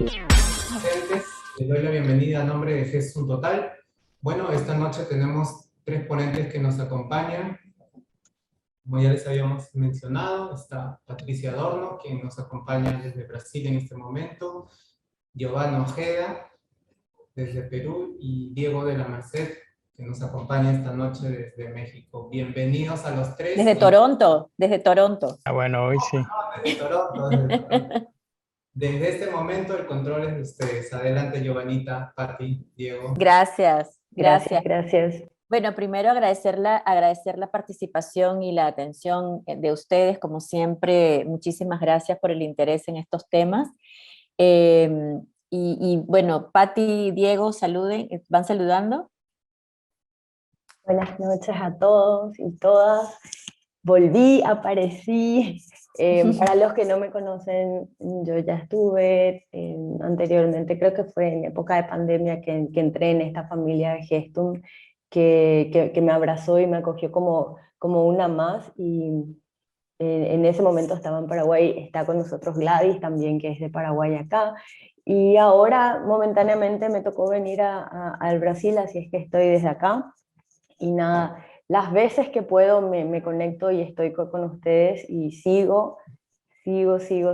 Presentes, les doy la bienvenida a nombre de GES Total. Bueno, esta noche tenemos tres ponentes que nos acompañan. Como ya les habíamos mencionado, está Patricia Adorno, quien nos acompaña desde Brasil en este momento, Giovanna Ojeda, desde Perú, y Diego de la Merced, que nos acompaña esta noche desde México. Bienvenidos a los tres. Desde Toronto, desde Toronto. Ah, bueno, hoy sí. Desde Toronto, desde Toronto. Desde este momento el control es de ustedes. Adelante, Giovanita, Pati, Diego. Gracias, gracias. Gracias. Bueno, primero agradecer la participación y la atención de ustedes, como siempre. Muchísimas gracias por el interés en estos temas. Bueno, Pati y Diego, saluden, ¿van saludando? Buenas noches a todos y todas. Volví, aparecí. Para los que no me conocen, yo ya estuve anteriormente, creo que fue en época de pandemia que entré en esta familia de Gestum, que me abrazó y me acogió como una más. Y en ese momento estaba en Paraguay, está con nosotros Gladys también, que es de Paraguay acá. Y ahora momentáneamente me tocó venir al Brasil, así es que estoy desde acá. Y nada, las veces que puedo me conecto y estoy con ustedes y sigo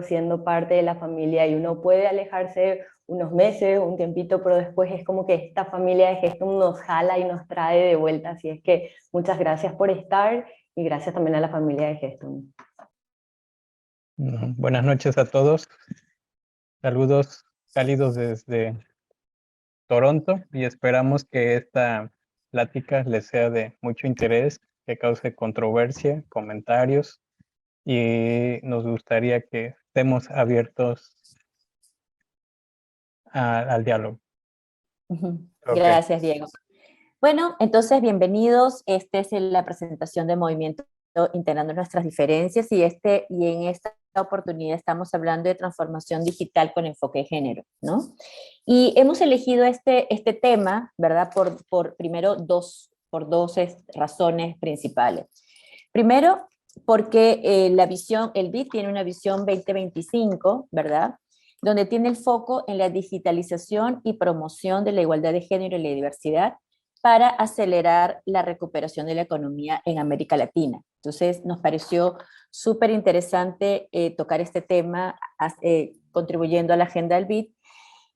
siendo parte de la familia. Y uno puede alejarse unos meses, un tiempito, pero después es como que esta familia de Gestum nos jala y nos trae de vuelta. Así es que muchas gracias por estar y gracias también a la familia de Gestum. Buenas noches a todos. Saludos cálidos desde Toronto y esperamos que esta plática les sea de mucho interés, que cause controversia, comentarios, y nos gustaría que estemos abiertos al diálogo. Gracias, Diego. Bueno, entonces bienvenidos. Esta es la presentación de Movimiento Integrando Nuestras Diferencias, y en esta oportunidad estamos hablando de transformación digital con enfoque de género, ¿no? Y hemos elegido este tema, ¿verdad? Primero por dos razones principales. Primero, porque el BID tiene una visión 2025, ¿verdad?, donde tiene el foco en la digitalización y promoción de la igualdad de género y la diversidad para acelerar la recuperación de la economía en América Latina. Entonces, nos pareció súper interesante tocar este tema, contribuyendo a la agenda del BID,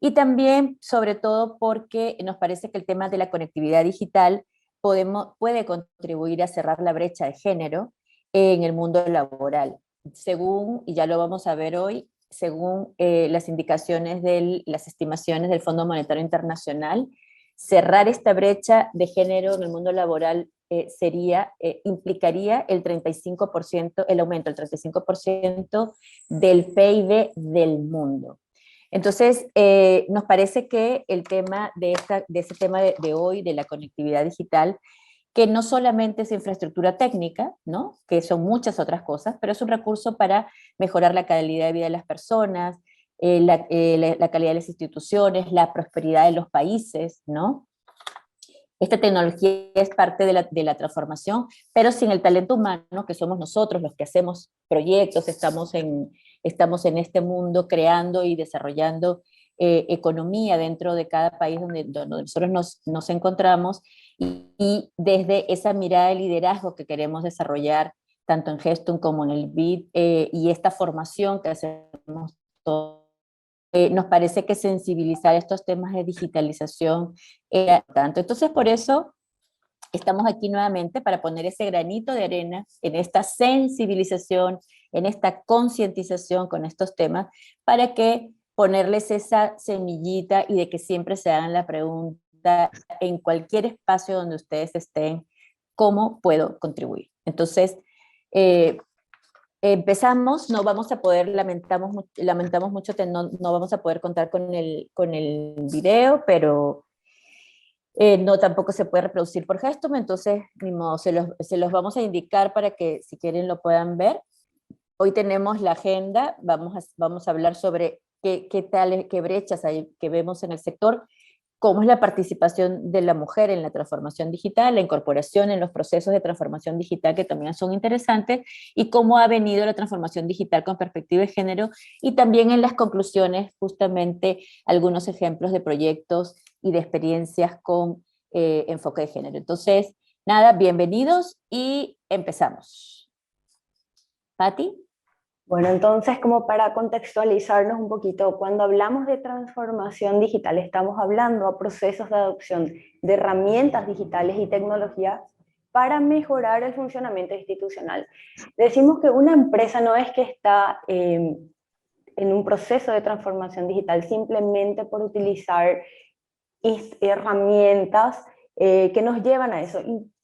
y también, sobre todo, porque nos parece que el tema de la conectividad digital puede contribuir a cerrar la brecha de género en el mundo laboral. Según, y ya lo vamos a ver hoy, según las indicaciones las estimaciones del Fondo Monetario Internacional, cerrar esta brecha de género en el mundo laboral implicaría el 35%, el aumento del 35% del PIB del mundo. Entonces, nos parece que el tema de ese tema de hoy, de la conectividad digital, que no solamente es infraestructura técnica, ¿no?, que son muchas otras cosas, pero es un recurso para mejorar la calidad de vida de las personas, la calidad de las instituciones, la prosperidad de los países, ¿no? Esta tecnología es parte de la transformación, pero sin el talento humano, que somos nosotros los que hacemos proyectos, estamos en este mundo creando y desarrollando economía dentro de cada país donde nosotros nos encontramos, y desde esa mirada de liderazgo que queremos desarrollar tanto en Gestum como en el BID, y esta formación que hacemos todos, nos parece que sensibilizar estos temas de digitalización era tanto. Entonces, por eso estamos aquí nuevamente para poner ese granito de arena en esta sensibilización, en esta concientización con estos temas, para que ponerles esa semillita y de que siempre se hagan la pregunta en cualquier espacio donde ustedes estén: ¿cómo puedo contribuir? Entonces, empezamos. No vamos a poder, lamentamos mucho que no vamos a poder contar con el video, pero no, tampoco se puede reproducir por Gestum, entonces ni modo, se los vamos a indicar para que si quieren lo puedan ver. Hoy tenemos la agenda, vamos a hablar sobre qué brechas hay que vemos en el sector, cómo es la participación de la mujer en la transformación digital, la incorporación en los procesos de transformación digital que también son interesantes, y cómo ha venido la transformación digital con perspectiva de género, y también en las conclusiones justamente algunos ejemplos de proyectos y de experiencias con enfoque de género. Entonces, nada, bienvenidos y empezamos. Patti. Bueno, entonces, como para contextualizarnos un poquito, cuando hablamos de transformación digital, estamos hablando a procesos de adopción de herramientas digitales y tecnologías para mejorar el funcionamiento institucional. Decimos que una empresa no es que está en un proceso de transformación digital simplemente por utilizar herramientas que nos llevan a eso.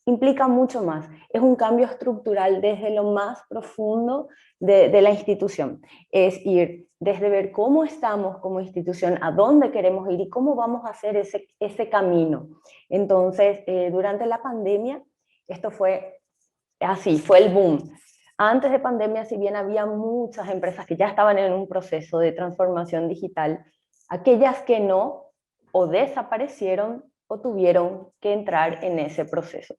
Implica mucho más. Es un cambio estructural desde lo más profundo de la institución. Es ir desde ver cómo estamos como institución, a dónde queremos ir y cómo vamos a hacer ese camino. Entonces, durante la pandemia, esto fue así, fue el boom. Antes de pandemia, si bien había muchas empresas que ya estaban en un proceso de transformación digital, aquellas que no, o desaparecieron o tuvieron que entrar en ese proceso.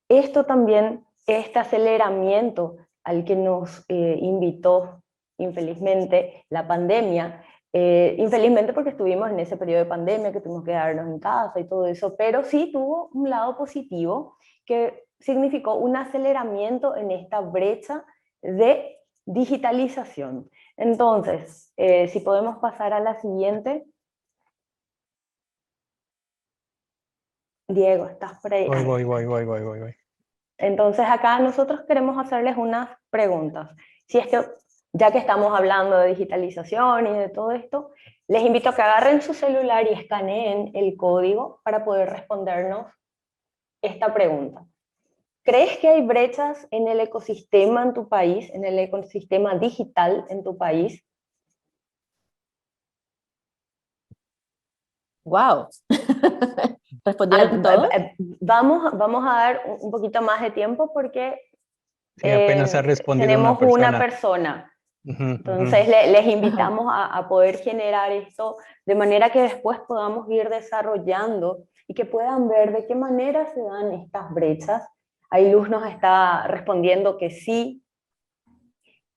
Esto también, este aceleramiento al que nos invitó, infelizmente, la pandemia, infelizmente porque estuvimos en ese periodo de pandemia, que tuvimos que quedarnos en casa y todo eso, pero sí tuvo un lado positivo que significó un aceleramiento en esta brecha de digitalización. Entonces, si podemos pasar a la siguiente. Diego, ¿estás por ahí? Voy. Entonces acá nosotros queremos hacerles unas preguntas. Si es que, ya que estamos hablando de digitalización y de todo esto, les invito a que agarren su celular y escaneen el código para poder respondernos esta pregunta. ¿Crees que hay brechas en el ecosistema en tu país, en el ecosistema digital en tu país? ¡Wow! ¿Respondieron todo? Vamos a dar un poquito más de tiempo porque Sí, apenas ha respondido tenemos una persona. una persona. Entonces les invitamos a poder generar esto de manera que después podamos ir desarrollando y que puedan ver de qué manera se dan estas brechas. Ahí Luz nos está respondiendo que sí.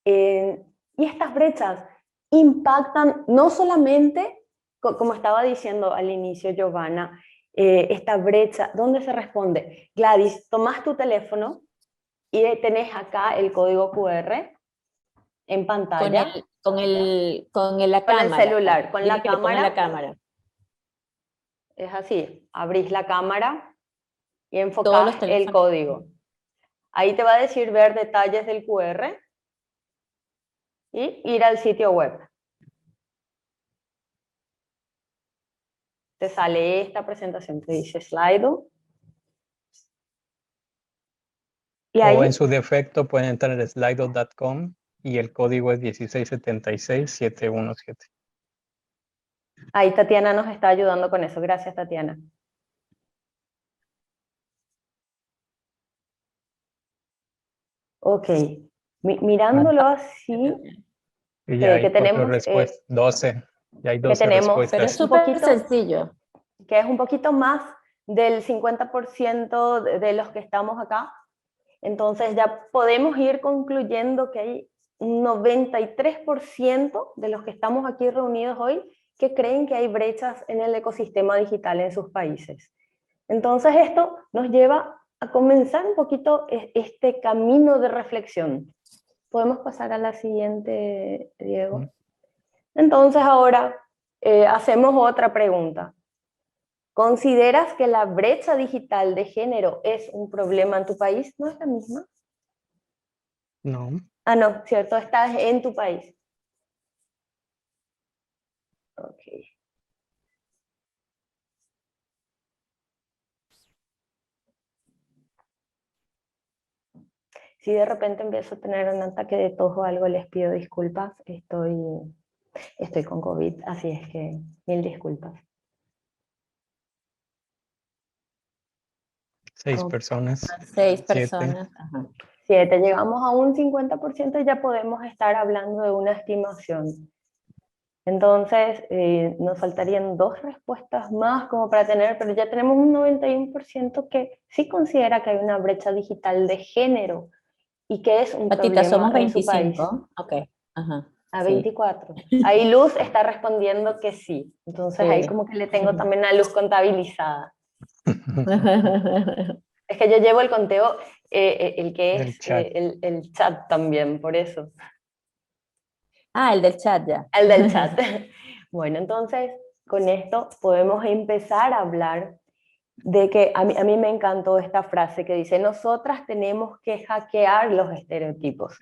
Y estas brechas impactan no solamente, como estaba diciendo al inicio Giovanna, esta brecha, ¿dónde se responde? Gladys, tomás tu teléfono y tenés acá el código QR en pantalla. La Con cámara. el celular, con Dile la que le ponga cámara. la cámara. Es así, abrís la cámara y enfocás el código. Ahí te va a decir ver detalles del QR y ir al sitio web. Te sale esta presentación, te dice Slido. Y ahí, o en su defecto pueden entrar en slido.com y el código es 1676717. ahí Tatiana nos está ayudando con eso. Gracias, Tatiana. Ok, mirándolo así, Y ya hay que tenemos 12. Ya hay 12 tenemos, respuestas. Pero es súper sencillo. Que es un poquito más del 50% de los que estamos acá. Entonces ya podemos ir concluyendo que hay un 93% de los que estamos aquí reunidos hoy que creen que hay brechas en el ecosistema digital en sus países. Entonces esto nos lleva a comenzar un poquito este camino de reflexión. ¿Podemos pasar a la siguiente, Diego? Entonces ahora hacemos otra pregunta. ¿Consideras que la brecha digital de género es un problema en tu país? ¿No es la misma? No. Ah, no, cierto, estás en tu país. Ok. Si de repente empiezo a tener un ataque de tos o algo, les pido disculpas. Estoy con COVID, así es que mil disculpas. 6 personas. 6 personas. Ajá. 7. Llegamos a un 50% y ya podemos estar hablando de una estimación. Entonces, nos faltarían 2 respuestas más como para tener, pero ya tenemos un 91% que sí considera que hay una brecha digital de género y que es un Patita, somos problema en su país. 25. Ok, ajá. A Sí. 24. Ahí Luz está respondiendo que sí. Entonces ahí Sí. como que le tengo también a Luz contabilizada. Es que yo llevo el conteo, el que Del es chat. el chat también, por eso. Ah, el del chat ya. El del chat. Bueno, entonces con esto podemos empezar a hablar de que a mí me encantó esta frase que dice, nosotras tenemos que hackear los estereotipos.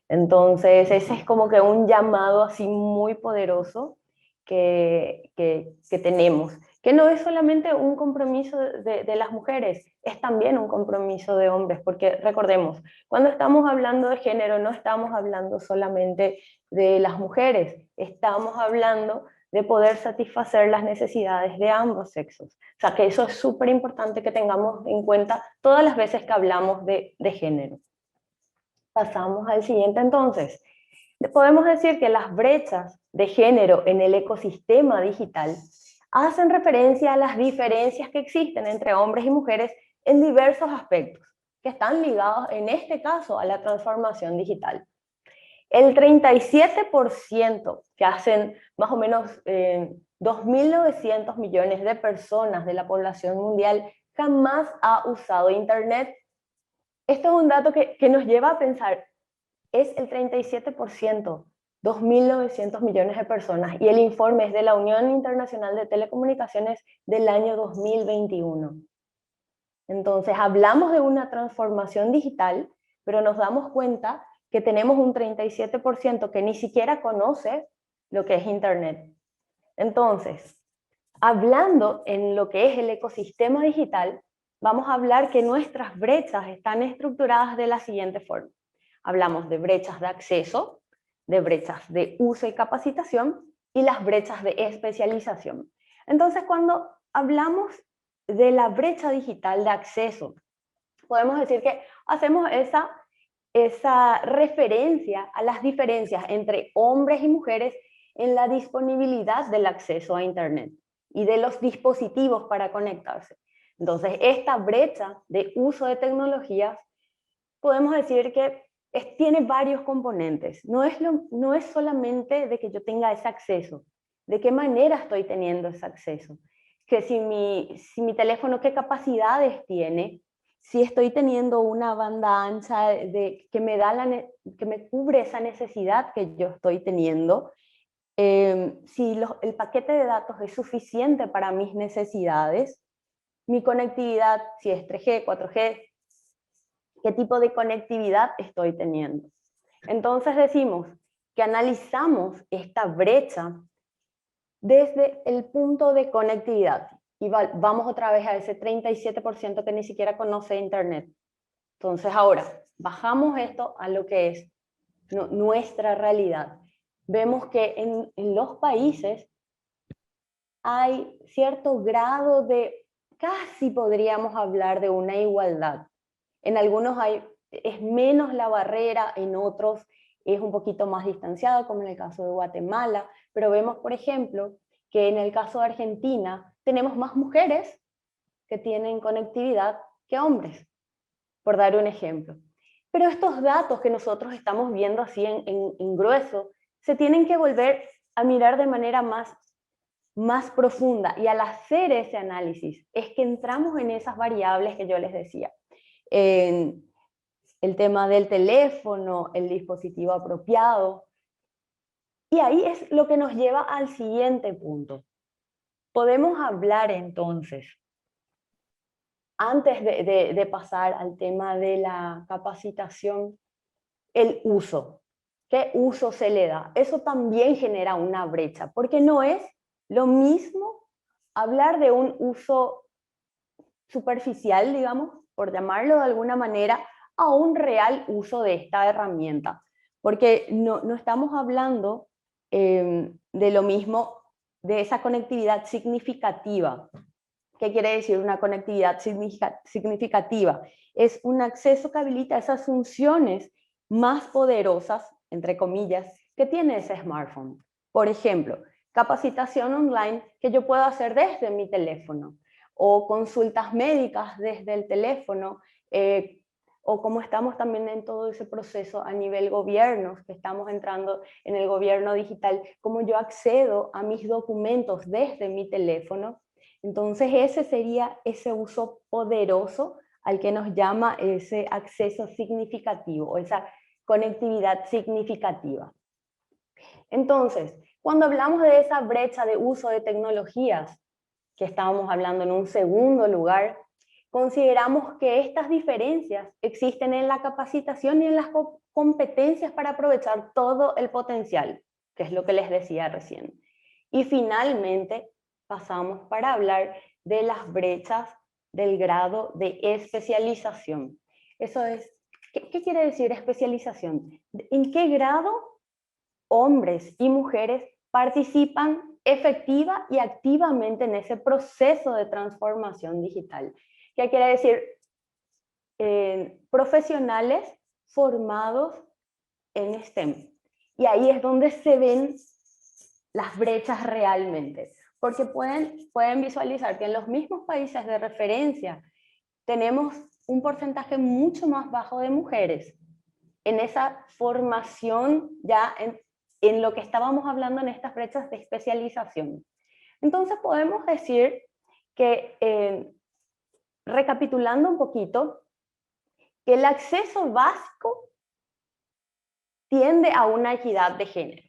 Entonces, ese es como que un llamado así muy poderoso que tenemos, que no es solamente un compromiso de las mujeres, es también un compromiso de hombres, porque recordemos, cuando estamos hablando de género no estamos hablando solamente de las mujeres, estamos hablando de poder satisfacer las necesidades de ambos sexos. O sea, que eso es súper importante que tengamos en cuenta todas las veces que hablamos de género. Pasamos al siguiente entonces. Podemos decir que las brechas de género en el ecosistema digital hacen referencia a las diferencias que existen entre hombres y mujeres en diversos aspectos, que están ligados en este caso a la transformación digital. El 37% que hacen más o menos 2.900 millones de personas de la población mundial jamás ha usado Internet. Esto es un dato que nos lleva a pensar, es el 37%, 2.900 millones de personas, y el informe es de la Unión Internacional de Telecomunicaciones del año 2021. Entonces, hablamos de una transformación digital, pero nos damos cuenta que tenemos un 37% que ni siquiera conoce lo que es Internet. Entonces, hablando en lo que es el ecosistema digital, vamos a hablar que nuestras brechas están estructuradas de la siguiente forma. Hablamos de brechas de acceso, de brechas de uso y capacitación y las brechas de especialización. Entonces, cuando hablamos de la brecha digital de acceso, podemos decir que hacemos esa referencia a las diferencias entre hombres y mujeres en la disponibilidad del acceso a Internet y de los dispositivos para conectarse. Entonces, esta brecha de uso de tecnologías, podemos decir que tiene varios componentes. No es solamente de que yo tenga ese acceso, de qué manera estoy teniendo ese acceso, que si mi teléfono qué capacidades tiene, si estoy teniendo una banda ancha que me cubre esa necesidad que yo estoy teniendo, si el paquete de datos es suficiente para mis necesidades, mi conectividad, si es 3G, 4G, qué tipo de conectividad estoy teniendo. Entonces decimos que analizamos esta brecha desde el punto de conectividad. Y vamos otra vez a ese 37% que ni siquiera conoce Internet. Entonces ahora, bajamos esto a lo que es nuestra realidad. Vemos que en los países hay cierto grado de, casi podríamos hablar de una igualdad. En algunos es menos la barrera, en otros es un poquito más distanciado, como en el caso de Guatemala, pero vemos, por ejemplo, que en el caso de Argentina tenemos más mujeres que tienen conectividad que hombres, por dar un ejemplo. Pero estos datos que nosotros estamos viendo así en grueso, se tienen que volver a mirar de manera más profunda, y al hacer ese análisis es que entramos en esas variables que yo les decía. En el tema del teléfono, el dispositivo apropiado. Y ahí es lo que nos lleva al siguiente punto. Podemos hablar entonces, antes de pasar al tema de la capacitación, el uso. ¿Qué uso se le da? Eso también genera una brecha, porque no es lo mismo hablar de un uso superficial, digamos, por llamarlo de alguna manera, a un real uso de esta herramienta. Porque no estamos hablando de lo mismo, de esa conectividad significativa. ¿Qué quiere decir una conectividad significativa? Es un acceso que habilita esas funciones más poderosas, entre comillas, que tiene ese smartphone. Por ejemplo, capacitación online que yo puedo hacer desde mi teléfono, o consultas médicas desde el teléfono, o como estamos también en todo ese proceso a nivel gobierno, que estamos entrando en el gobierno digital, como yo accedo a mis documentos desde mi teléfono. Entonces ese sería ese uso poderoso al que nos llama ese acceso significativo, o esa conectividad significativa. Entonces, cuando hablamos de esa brecha de uso de tecnologías, que estábamos hablando en un segundo lugar, consideramos que estas diferencias existen en la capacitación y en las competencias para aprovechar todo el potencial, que es lo que les decía recién. Y finalmente pasamos para hablar de las brechas del grado de especialización. Eso es, ¿qué quiere decir especialización? ¿En qué grado hombres y mujeres participan efectiva y activamente en ese proceso de transformación digital? ¿Qué quiere decir? Profesionales formados en STEM. Y ahí es donde se ven las brechas realmente, porque pueden visualizar que en los mismos países de referencia tenemos un porcentaje mucho más bajo de mujeres en esa formación ya en lo que estábamos hablando en estas brechas de especialización. Entonces podemos decir que, recapitulando un poquito, que el acceso básico tiende a una equidad de género,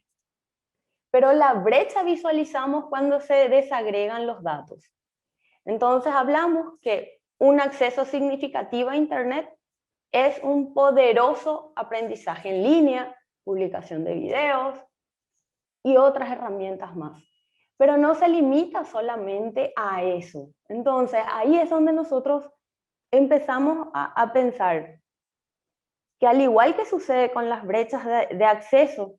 pero la brecha visualizamos cuando se desagregan los datos. Entonces hablamos que un acceso significativo a Internet es un poderoso aprendizaje en línea, publicación de videos y otras herramientas más. Pero no se limita solamente a eso. Entonces, ahí es donde nosotros empezamos a pensar que al igual que sucede con las brechas de acceso,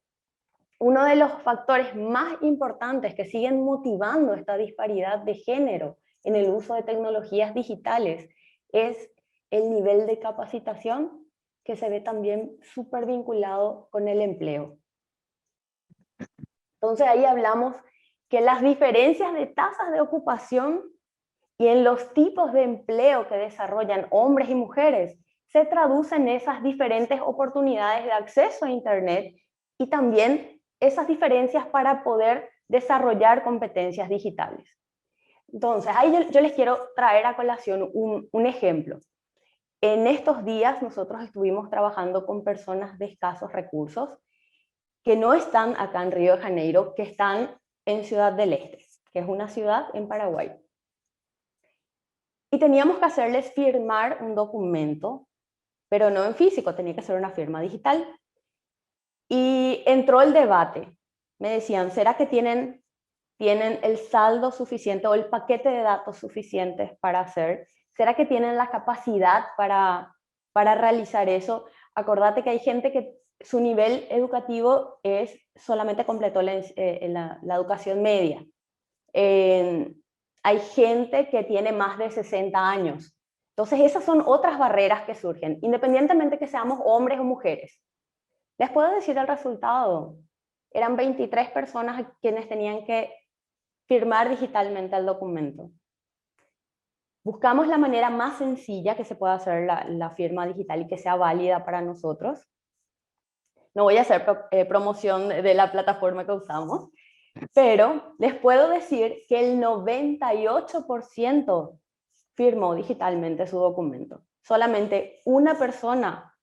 uno de los factores más importantes que siguen motivando esta disparidad de género en el uso de tecnologías digitales es el nivel de capacitación, que se ve también súper vinculado con el empleo. Entonces ahí hablamos que las diferencias de tasas de ocupación y en los tipos de empleo que desarrollan hombres y mujeres se traducen en esas diferentes oportunidades de acceso a Internet y también esas diferencias para poder desarrollar competencias digitales. Entonces, ahí yo les quiero traer a colación un ejemplo. En estos días nosotros estuvimos trabajando con personas de escasos recursos que no están acá en Río de Janeiro, que están en Ciudad del Este, que es una ciudad en Paraguay. Y teníamos que hacerles firmar un documento, pero no en físico, tenía que ser una firma digital. Y entró el debate. Me decían, ¿será que tienen el saldo suficiente o el paquete de datos suficientes para hacer? ¿Será que tienen la capacidad para realizar eso? Acordate que hay gente que su nivel educativo es solamente completó la educación media. Hay gente que tiene más de 60 años. Entonces esas son otras barreras que surgen, independientemente que seamos hombres o mujeres. Les puedo decir el resultado. Eran 23 personas quienes tenían que firmar digitalmente el documento. Buscamos la manera más sencilla que se pueda hacer la firma digital y que sea válida para nosotros. No voy a hacer promoción de la plataforma que usamos, pero les puedo decir que el 98% firmó digitalmente su documento. Solamente una persona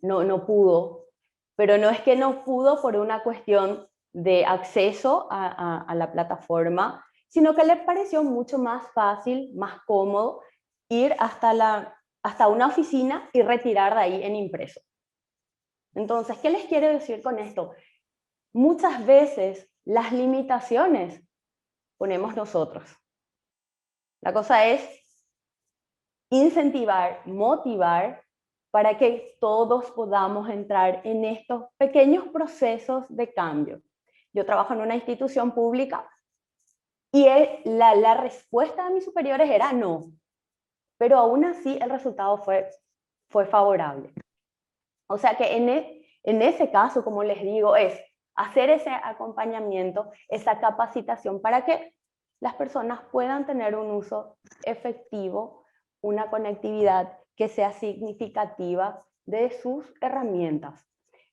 no pudo, pero no es que no pudo por una cuestión de acceso a la plataforma, sino que le pareció mucho más fácil, más cómodo ir hasta una oficina y retirar de ahí en impreso. Entonces, ¿qué les quiero decir con esto? Muchas veces las limitaciones ponemos nosotros. La cosa es incentivar, motivar para que todos podamos entrar en estos pequeños procesos de cambio. Yo trabajo en una institución pública y la respuesta de mis superiores era no, pero aún así el resultado fue favorable. O sea que en ese caso, como les digo, es hacer ese acompañamiento, esa capacitación para que las personas puedan tener un uso efectivo, una conectividad que sea significativa de sus herramientas.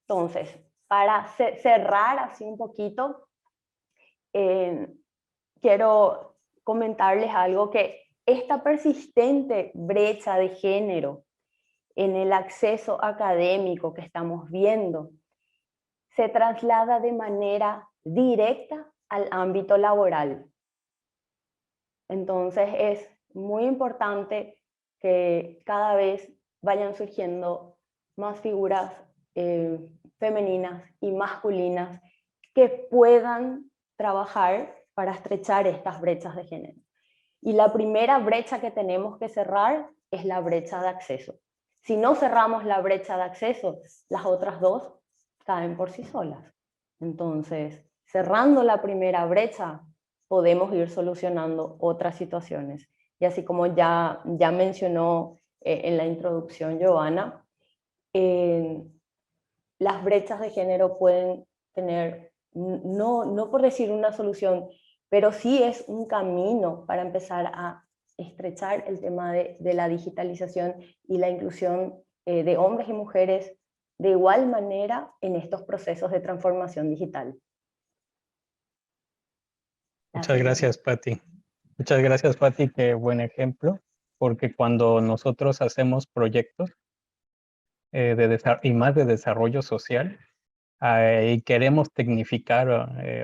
Entonces, para cerrar así un poquito, quiero comentarles algo, que esta persistente brecha de género en el acceso académico que estamos viendo se traslada de manera directa al ámbito laboral. Entonces es muy importante que cada vez vayan surgiendo más figuras femeninas y masculinas que puedan trabajar para estrechar estas brechas de género. Y la primera brecha que tenemos que cerrar es la brecha de acceso. Si no cerramos la brecha de acceso, las otras dos caen por sí solas. Entonces, cerrando la primera brecha, podemos ir solucionando otras situaciones. Y así como ya mencionó en la introducción Giovanna, las brechas de género pueden tener, no por decir una solución, pero sí es un camino para empezar a estrechar el tema de la digitalización y la inclusión de hombres y mujeres de igual manera en estos procesos de transformación digital. Muchas gracias, Patti. Muchas gracias, Patti, qué buen ejemplo, porque cuando nosotros hacemos proyectos y más de desarrollo social, y queremos tecnificar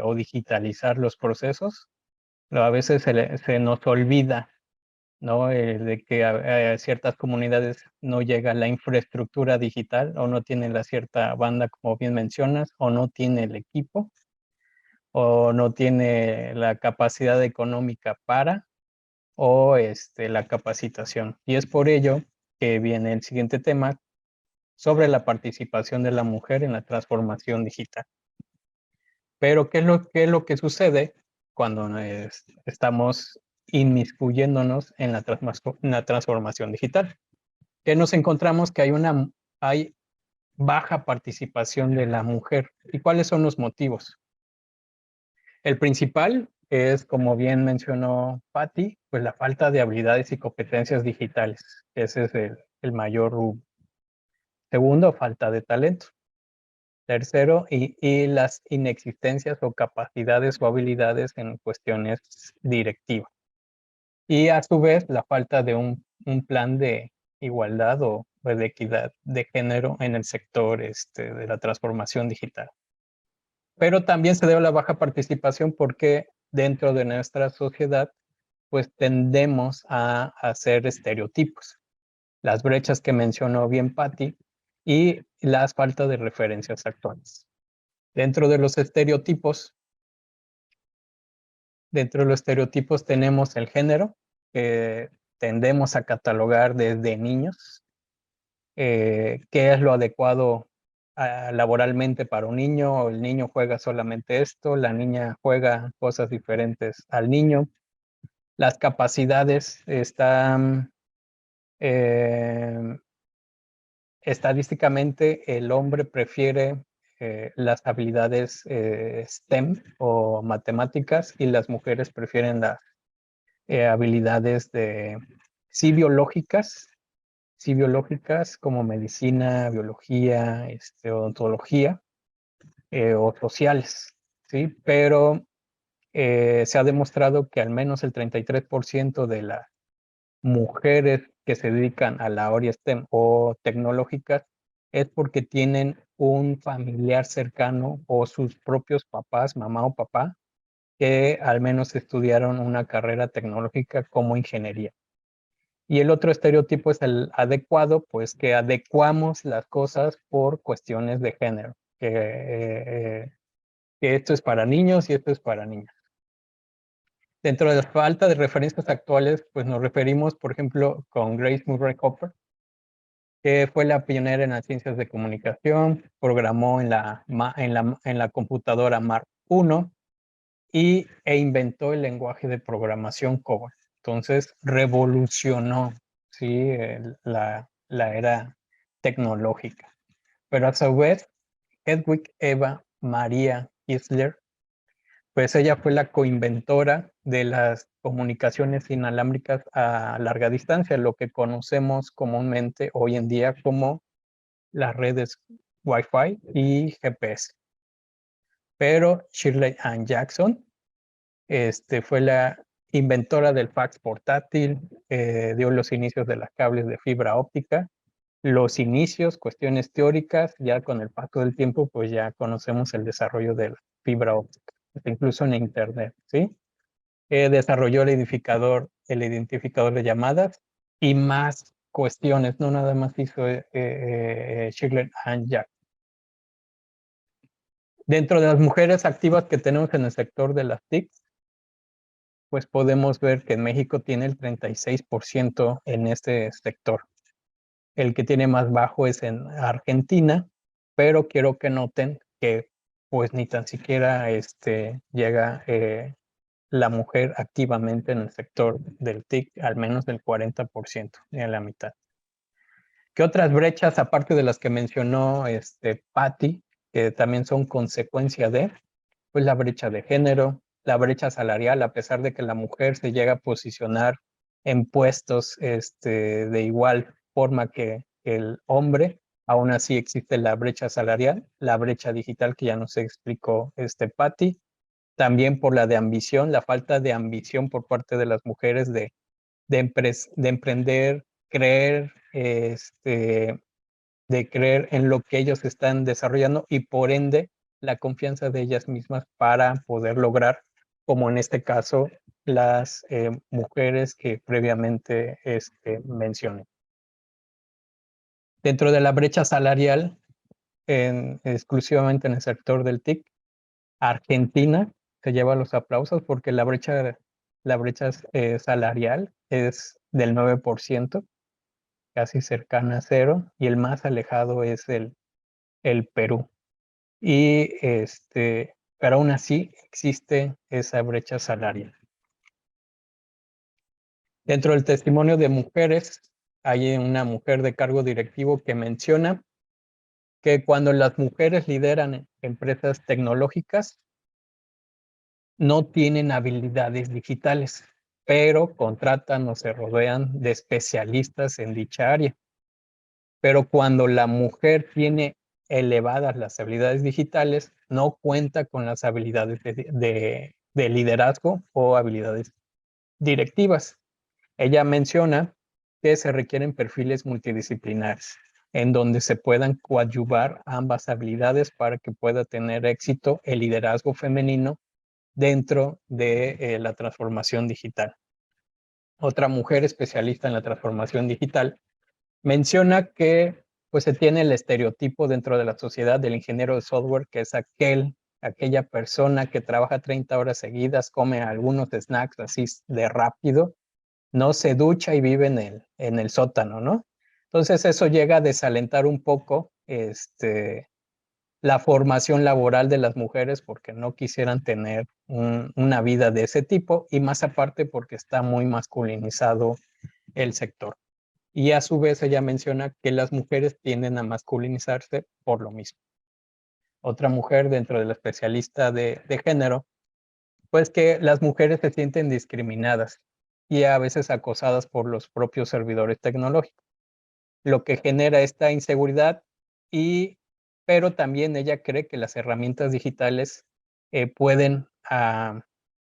o digitalizar los procesos, a veces se nos olvida, ¿no? De que a ciertas comunidades no llega la infraestructura digital, o no tienen la cierta banda, como bien mencionas, o no tiene el equipo, o no tiene la capacidad económica para, o la capacitación. Y es por ello que viene el siguiente tema sobre la participación de la mujer en la transformación digital. Pero ¿qué es lo que sucede cuando estamos inmiscuyéndonos en la transformación digital? Que nos encontramos que hay baja participación de la mujer. ¿Y cuáles son los motivos? El principal es, como bien mencionó Patti, pues la falta de habilidades y competencias digitales. Ese es el mayor rubro. Segundo, falta de talento. Tercero, y las inexistencias o capacidades o habilidades en cuestiones directivas. Y a su vez, la falta de un plan de igualdad o de equidad de género en el sector de la transformación digital. Pero también se debe a la baja participación porque dentro de nuestra sociedad, pues tendemos a hacer estereotipos. Las brechas que mencionó bien Patti y las faltas de referencias actuales. Dentro de los estereotipos tenemos el género, que tendemos a catalogar desde niños, qué es lo adecuado laboralmente para un niño. El niño juega solamente esto, la niña juega cosas diferentes al niño. Las capacidades están, estadísticamente el hombre prefiere las habilidades STEM o matemáticas, y las mujeres prefieren las habilidades biológicas como medicina, biología, odontología o sociales, ¿sí? Pero se ha demostrado que al menos el 33% de las mujeres que se dedican a la área STEM o tecnológicas es porque tienen un familiar cercano o sus propios papás, mamá o papá, que al menos estudiaron una carrera tecnológica como ingeniería. Y el otro estereotipo es el adecuado, pues que adecuamos las cosas por cuestiones de género, que esto es para niños y esto es para niñas. Dentro de la falta de referencias actuales, pues nos referimos, por ejemplo, con Grace Murray Hopper, que fue la pionera en las ciencias de comunicación, programó en la computadora Mark I e inventó el lenguaje de programación COBOL. Entonces revolucionó, ¿sí? la era tecnológica. Pero a su vez, Hedwig Eva María Isler, pues ella fue la coinventora de las comunicaciones inalámbricas a larga distancia, lo que conocemos comúnmente hoy en día como las redes Wi-Fi y GPS. Pero Shirley Ann Jackson fue la inventora del fax portátil, dio los inicios de los cables de fibra óptica, los inicios, cuestiones teóricas, ya con el paso del tiempo, pues ya conocemos el desarrollo de la fibra óptica, incluso en Internet, ¿sí? Desarrolló el identificador de llamadas y más cuestiones, no nada más hizo Shirley Ann Jackson. Dentro de las mujeres activas que tenemos en el sector de las TIC, pues podemos ver que en México tiene el 36% en este sector. El que tiene más bajo es en Argentina, pero quiero que noten que pues ni tan siquiera llega la mujer activamente en el sector del TIC, al menos del 40%, ni a la mitad. ¿Qué otras brechas, aparte de las que mencionó Patty, que también son consecuencia de, pues la brecha de género, la brecha salarial, a pesar de que la mujer se llega a posicionar en puestos de igual forma que el hombre, aún así existe la brecha salarial, la brecha digital que ya nos explicó Patty, también por la de ambición, la falta de ambición por parte de las mujeres de emprender, creer, de creer en lo que ellos están desarrollando y por ende la confianza de ellas mismas para poder lograr, como en este caso, las mujeres que previamente mencioné. Dentro de la brecha salarial, exclusivamente en el sector del TIC, Argentina se lleva los aplausos porque la brecha salarial es del 9%, casi cercana a cero, y el más alejado es el Perú. Y pero aún así existe esa brecha salarial. Dentro del testimonio de mujeres, hay una mujer de cargo directivo que menciona que cuando las mujeres lideran empresas tecnológicas, no tienen habilidades digitales, pero contratan o se rodean de especialistas en dicha área. Pero cuando la mujer tiene elevadas las habilidades digitales, no cuenta con las habilidades de liderazgo o habilidades directivas. Ella menciona que se requieren perfiles multidisciplinares, en donde se puedan coadyuvar ambas habilidades para que pueda tener éxito el liderazgo femenino dentro de la transformación digital. Otra mujer especialista en la transformación digital menciona que pues se tiene el estereotipo dentro de la sociedad del ingeniero de software, que es aquella persona que trabaja 30 horas seguidas, come algunos snacks así de rápido, no se ducha y vive en el sótano, ¿no? Entonces eso llega a desalentar un poco la formación laboral de las mujeres porque no quisieran tener una vida de ese tipo y más aparte porque está muy masculinizado el sector. Y a su vez ella menciona que las mujeres tienden a masculinizarse por lo mismo. Otra mujer dentro de la especialista de género, pues que las mujeres se sienten discriminadas y a veces acosadas por los propios servidores tecnológicos, lo que genera esta inseguridad, pero también ella cree que las herramientas digitales pueden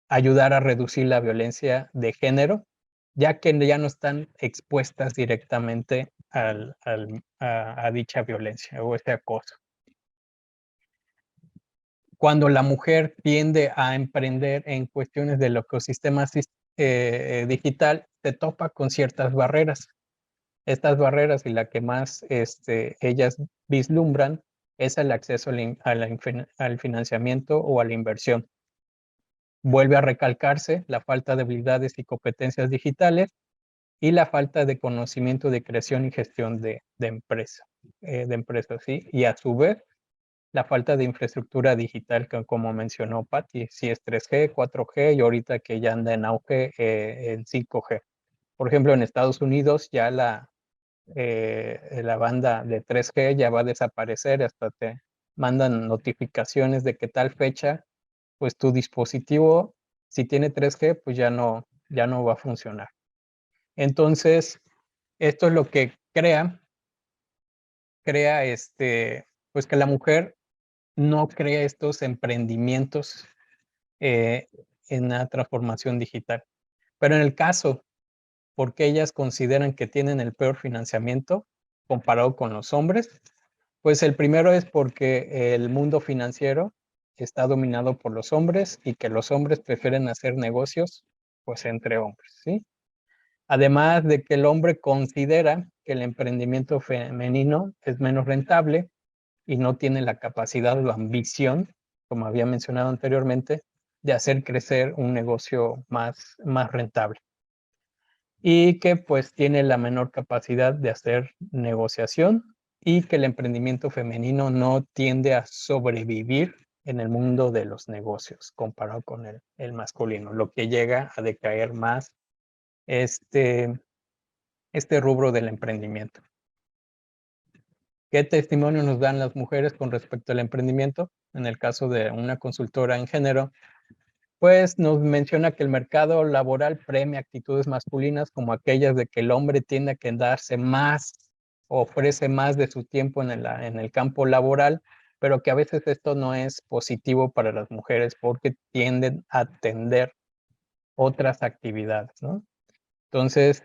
ayudar a reducir la violencia de género, ya que ya no están expuestas directamente a dicha violencia o este acoso. Cuando la mujer tiende a emprender en cuestiones del ecosistema digital, se topa con ciertas barreras. Estas barreras y la que más ellas vislumbran es el acceso al financiamiento o a la inversión. Vuelve a recalcarse la falta de habilidades y competencias digitales y la falta de conocimiento de creación y gestión de empresas, ¿sí? Y a su vez, la falta de infraestructura digital, que como mencionó Patty, si es 3G, 4G y ahorita que ya anda en auge en 5G. Por ejemplo, en Estados Unidos ya la banda de 3G ya va a desaparecer hasta mandan notificaciones de que tal fecha, pues tu dispositivo, si tiene 3G, pues ya no va a funcionar. Entonces, esto es lo que crea pues que la mujer no crea estos emprendimientos en la transformación digital. Pero en el caso, porque ellas consideran que tienen el peor financiamiento comparado con los hombres, pues el primero es porque el mundo financiero está dominado por los hombres y que los hombres prefieren hacer negocios pues entre hombres, ¿sí? Además de que el hombre considera que el emprendimiento femenino es menos rentable y no tiene la capacidad o la ambición, como había mencionado anteriormente, de hacer crecer un negocio más rentable. Y que pues tiene la menor capacidad de hacer negociación y que el emprendimiento femenino no tiende a sobrevivir en el mundo de los negocios comparado con el masculino, lo que llega a decaer más este rubro del emprendimiento. ¿Qué testimonio nos dan las mujeres con respecto al emprendimiento? En el caso de una consultora en género, pues nos menciona que el mercado laboral premia actitudes masculinas como aquellas de que el hombre tiende a quedarse más, ofrece más de su tiempo en el campo laboral, pero que a veces esto no es positivo para las mujeres porque tienden a atender otras actividades, ¿no? Entonces,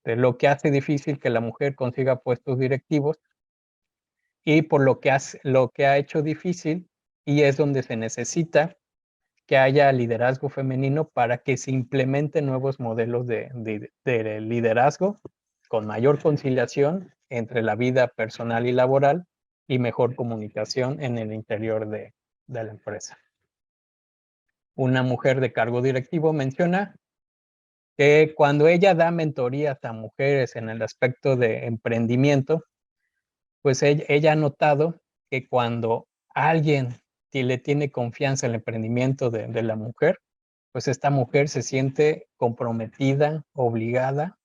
lo que hace difícil que la mujer consiga puestos directivos y por lo que ha hecho difícil, y es donde se necesita que haya liderazgo femenino para que se implementen nuevos modelos de liderazgo con mayor conciliación entre la vida personal y laboral y mejor comunicación en el interior de la empresa. Una mujer de cargo directivo menciona que cuando ella da mentorías a mujeres en el aspecto de emprendimiento, pues ella ha notado que cuando alguien le tiene confianza al emprendimiento de la mujer, pues esta mujer se siente comprometida, obligada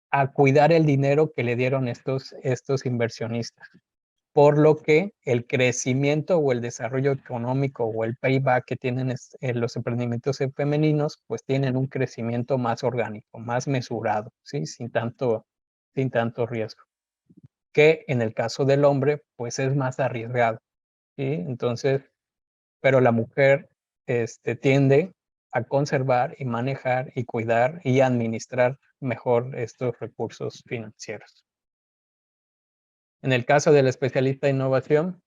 a cuidar el dinero que le dieron estos inversionistas. Por lo que el crecimiento o el desarrollo económico o el payback que tienen los emprendimientos femeninos, pues tienen un crecimiento más orgánico, más mesurado, ¿sí? Sin tanto riesgo. Que en el caso del hombre, pues es más arriesgado, ¿sí? Entonces, pero la mujer tiende a conservar y manejar y cuidar y administrar mejor estos recursos financieros. En el caso del especialista de innovación,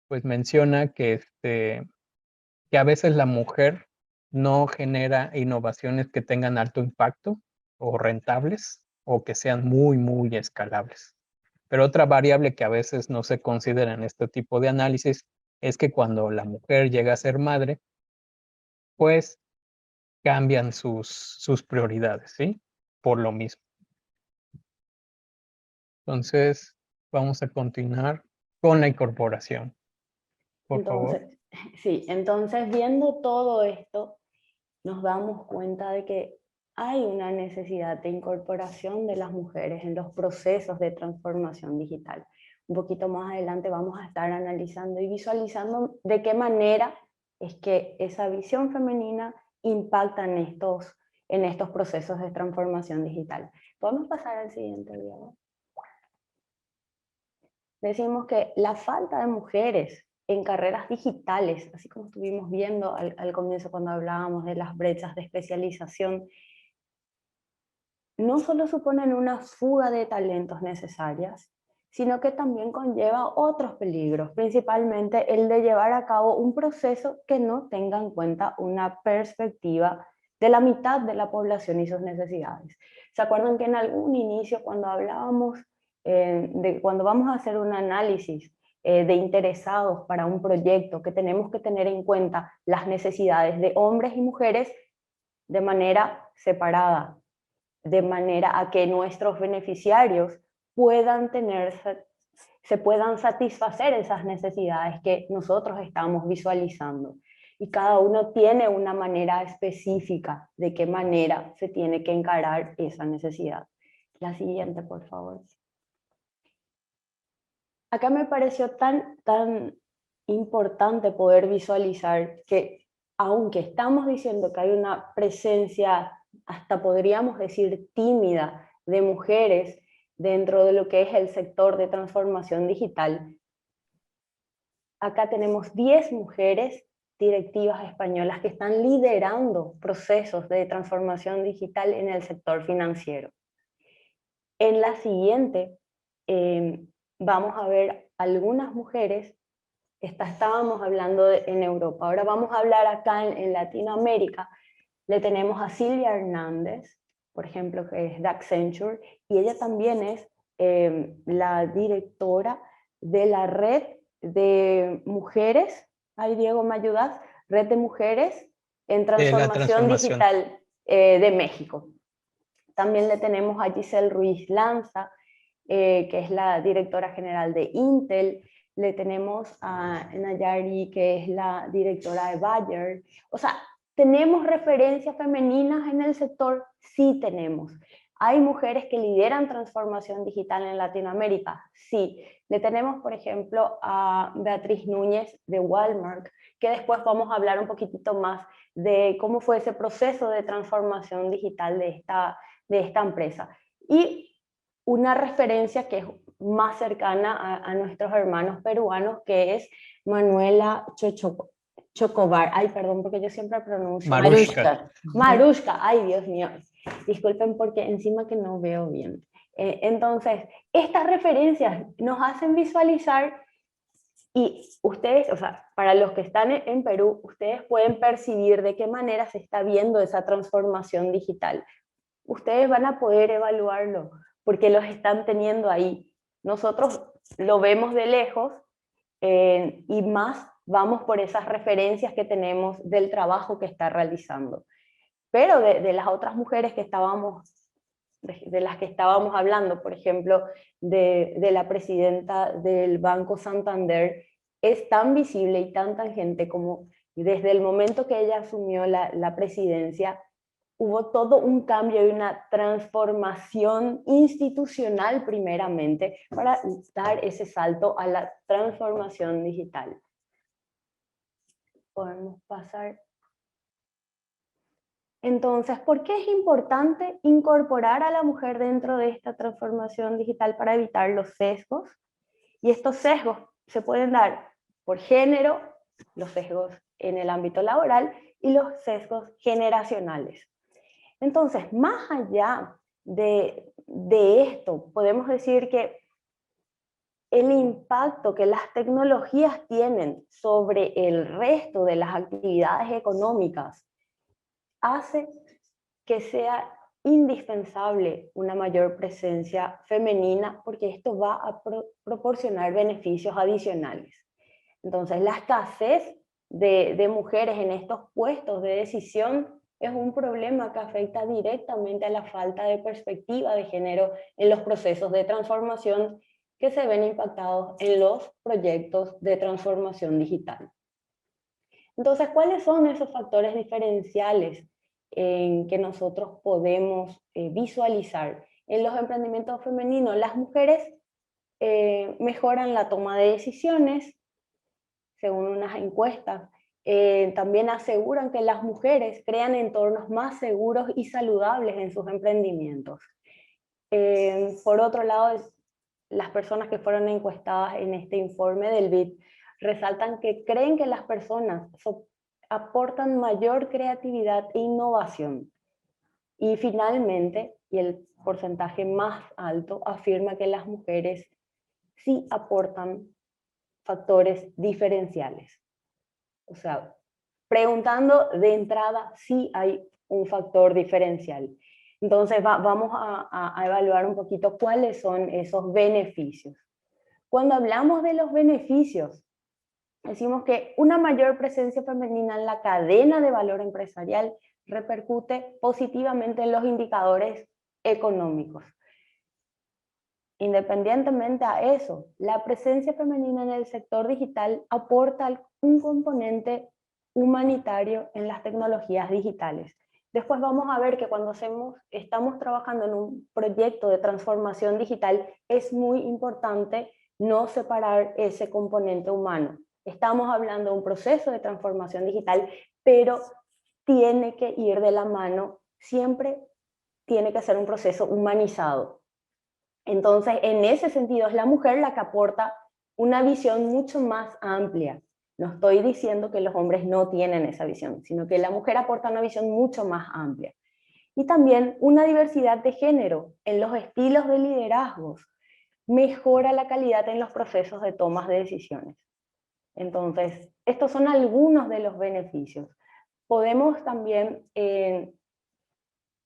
pues menciona que a veces la mujer no genera innovaciones que tengan alto impacto o rentables o que sean muy escalables. Pero otra variable que a veces no se considera en este tipo de análisis es que cuando la mujer llega a ser madre, pues cambian sus prioridades, ¿sí? Por lo mismo. Entonces, vamos a continuar con la incorporación. Por favor. Entonces, sí, entonces viendo todo esto, nos damos cuenta de que hay una necesidad de incorporación de las mujeres en los procesos de transformación digital. Un poquito más adelante vamos a estar analizando y visualizando de qué manera es que esa visión femenina impacta en estos procesos de transformación digital. ¿Podemos pasar al siguiente diagrama? Decimos que la falta de mujeres en carreras digitales, así como estuvimos viendo al comienzo cuando hablábamos de las brechas de especialización, no solo suponen una fuga de talentos necesarias, sino que también conlleva otros peligros, principalmente el de llevar a cabo un proceso que no tenga en cuenta una perspectiva de la mitad de la población y sus necesidades. ¿Se acuerdan que en algún inicio cuando hablábamos de cuando vamos a hacer un análisis de interesados para un proyecto, que tenemos que tener en cuenta las necesidades de hombres y mujeres de manera separada, de manera a que nuestros beneficiarios se puedan satisfacer esas necesidades que nosotros estamos visualizando? Y cada uno tiene una manera específica de qué manera se tiene que encarar esa necesidad. La siguiente, por favor. Acá me pareció tan importante poder visualizar que, aunque estamos diciendo que hay una presencia, hasta podríamos decir tímida, de mujeres dentro de lo que es el sector de transformación digital, acá tenemos 10 mujeres directivas españolas que están liderando procesos de transformación digital en el sector financiero. En la siguiente vamos a ver algunas mujeres, estábamos hablando en Europa, ahora vamos a hablar acá en Latinoamérica. Le tenemos a Silvia Hernández, por ejemplo, que es de Accenture, y ella también es la directora de la red de mujeres, ay Diego, ¿me ayudas? Red de mujeres en transformación digital de México. También le tenemos a Giselle Ruiz Lanza, que es la directora general de Intel. Le tenemos a Nayari, que es la directora de Bayer. O sea, ¿tenemos referencias femeninas en el sector? Sí tenemos. ¿Hay mujeres que lideran transformación digital en Latinoamérica? Sí. Le tenemos, por ejemplo, a Beatriz Núñez de Walmart, que después vamos a hablar un poquitito más de cómo fue ese proceso de transformación digital de esta empresa. Y una referencia que es más cercana a nuestros hermanos peruanos, que es Manuela Chocobar. Ay, perdón, porque yo siempre pronuncio Marushka. Marushka, ay, Dios mío. Disculpen porque encima que no veo bien. Entonces, estas referencias nos hacen visualizar, y ustedes, o sea, para los que están en Perú, ustedes pueden percibir de qué manera se está viendo esa transformación digital. Ustedes van a poder evaluarlo porque los están teniendo ahí. Nosotros lo vemos de lejos y más vamos por esas referencias que tenemos del trabajo que está realizando. Pero de las otras mujeres que de las que estábamos hablando, por ejemplo, de la presidenta del Banco Santander, es tan visible y tan tangente como desde el momento que ella asumió la presidencia, hubo todo un cambio y una transformación institucional primeramente para dar ese salto a la transformación digital. Podemos pasar. Entonces, ¿por qué es importante incorporar a la mujer dentro de esta transformación digital para evitar los sesgos? Y estos sesgos se pueden dar por género, los sesgos en el ámbito laboral y los sesgos generacionales. Entonces, más allá de esto, podemos decir que el impacto que las tecnologías tienen sobre el resto de las actividades económicas hace que sea indispensable una mayor presencia femenina, porque esto va a proporcionar beneficios adicionales. Entonces, la escasez de mujeres en estos puestos de decisión es un problema que afecta directamente a la falta de perspectiva de género en los procesos de transformación que se ven impactados en los proyectos de transformación digital. Entonces, ¿cuáles son esos factores diferenciales en que nosotros podemos visualizar? En los emprendimientos femeninos, las mujeres mejoran la toma de decisiones, según unas encuestas. También aseguran que las mujeres crean entornos más seguros y saludables en sus emprendimientos. Por otro lado, las personas que fueron encuestadas en este informe del BID resaltan que creen que las personas aportan mayor creatividad e innovación. Y finalmente, y el porcentaje más alto, afirma que las mujeres sí aportan factores diferenciales. O sea, preguntando de entrada si hay un factor diferencial. Entonces vamos a evaluar un poquito cuáles son esos beneficios. Cuando hablamos de los beneficios, decimos que una mayor presencia femenina en la cadena de valor empresarial repercute positivamente en los indicadores económicos. Independientemente a eso, la presencia femenina en el sector digital aporta un componente humanitario en las tecnologías digitales. Después vamos a ver que cuando estamos trabajando en un proyecto de transformación digital, es muy importante no separar ese componente humano. Estamos hablando de un proceso de transformación digital, pero tiene que ir de la mano, siempre tiene que ser un proceso humanizado. Entonces, en ese sentido, es la mujer la que aporta una visión mucho más amplia. No estoy diciendo que los hombres no tienen esa visión, sino que la mujer aporta una visión mucho más amplia. Y también una diversidad de género en los estilos de liderazgos mejora la calidad en los procesos de tomas de decisiones. Entonces, estos son algunos de los beneficios. Podemos también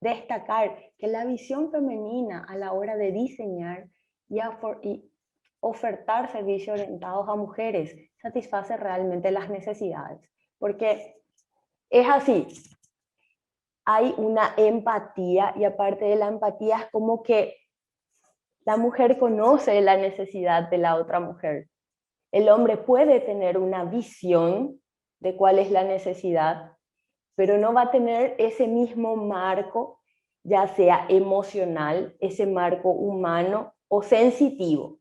destacar que la visión femenina a la hora de diseñar y ofertar servicios orientados a mujeres satisface realmente las necesidades. Porque es así, hay una empatía, y aparte de la empatía es como que la mujer conoce la necesidad de la otra mujer. El hombre puede tener una visión de cuál es la necesidad, pero no va a tener ese mismo marco, ya sea emocional, ese marco humano o sensitivo.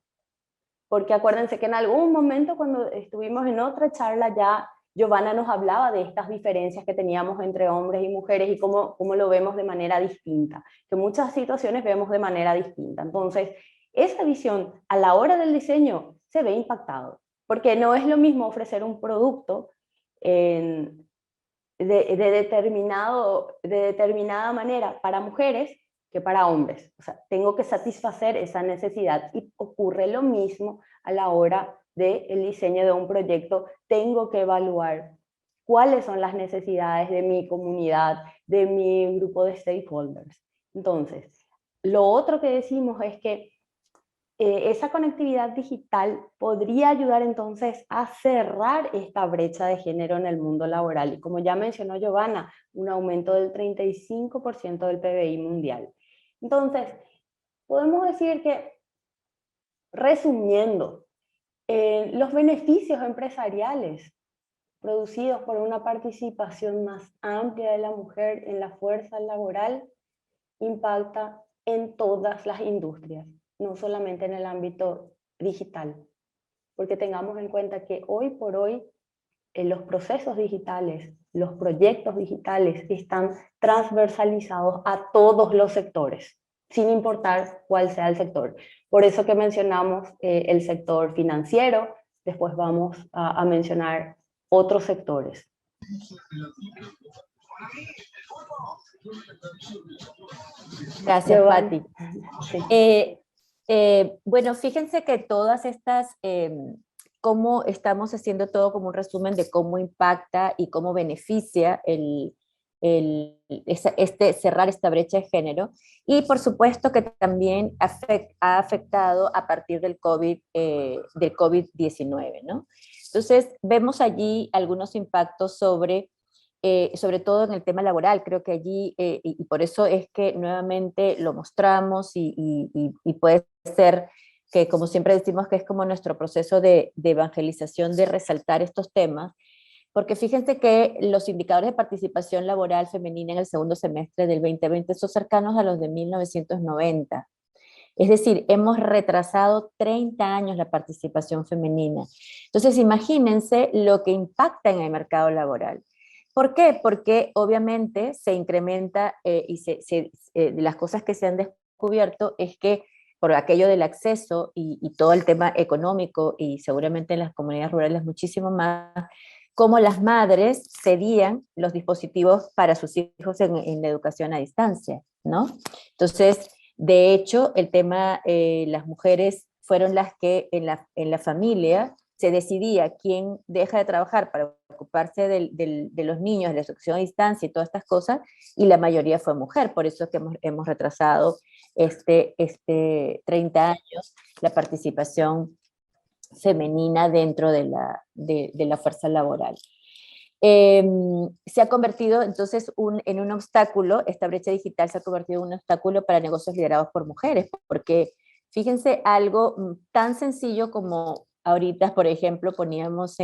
Porque acuérdense que en algún momento cuando estuvimos en otra charla ya Giovanna nos hablaba de estas diferencias que teníamos entre hombres y mujeres y cómo lo vemos de manera distinta, que muchas situaciones vemos de manera distinta. Entonces, esa visión a la hora del diseño se ve impactado, porque no es lo mismo ofrecer un producto de determinada manera para mujeres que para hombres. O sea, tengo que satisfacer esa necesidad y ocurre lo mismo a la hora del diseño de un proyecto. Tengo que evaluar cuáles son las necesidades de mi comunidad, de mi grupo de stakeholders. Entonces, lo otro que decimos es que esa conectividad digital podría ayudar entonces a cerrar esta brecha de género en el mundo laboral. Y como ya mencionó Giovanna, un aumento del 35% del PBI mundial. Entonces, podemos decir que, resumiendo, los beneficios empresariales producidos por una participación más amplia de la mujer en la fuerza laboral impacta en todas las industrias, no solamente en el ámbito digital, porque tengamos en cuenta que hoy por hoy los procesos digitales, los proyectos digitales están transversalizados a todos los sectores, sin importar cuál sea el sector. Por eso que mencionamos el sector financiero, después vamos a mencionar otros sectores. Gracias, Patti. Bueno, fíjense que todas estas, cómo estamos haciendo todo como un resumen de cómo impacta y cómo beneficia cerrar esta brecha de género, y por supuesto que también ha afectado a partir del COVID-19, ¿no? Entonces, vemos allí algunos impactos sobre todo en el tema laboral. Creo que allí, y por eso es que nuevamente lo mostramos y puede ser que, como siempre decimos, que es como nuestro proceso de evangelización, de resaltar estos temas, porque fíjense que los indicadores de participación laboral femenina en el segundo semestre del 2020 son cercanos a los de 1990. Es decir, hemos retrasado 30 años la participación femenina. Entonces, imagínense lo que impacta en el mercado laboral. ¿Por qué? Porque obviamente se incrementa las cosas que se han descubierto es que por aquello del acceso y todo el tema económico, y seguramente en las comunidades rurales muchísimo más, cómo las madres cedían los dispositivos para sus hijos en la educación a distancia, ¿no? Entonces, de hecho, el tema, las mujeres fueron las que en la familia se decidía quién deja de trabajar para ocuparse de los niños, de la educación a distancia y todas estas cosas, y la mayoría fue mujer. Por eso es que hemos retrasado 30 años la participación femenina dentro de la fuerza laboral. Se ha convertido entonces en un obstáculo, esta brecha digital se ha convertido en un obstáculo para negocios liderados por mujeres, porque fíjense algo tan sencillo como ahorita, por ejemplo, poníamos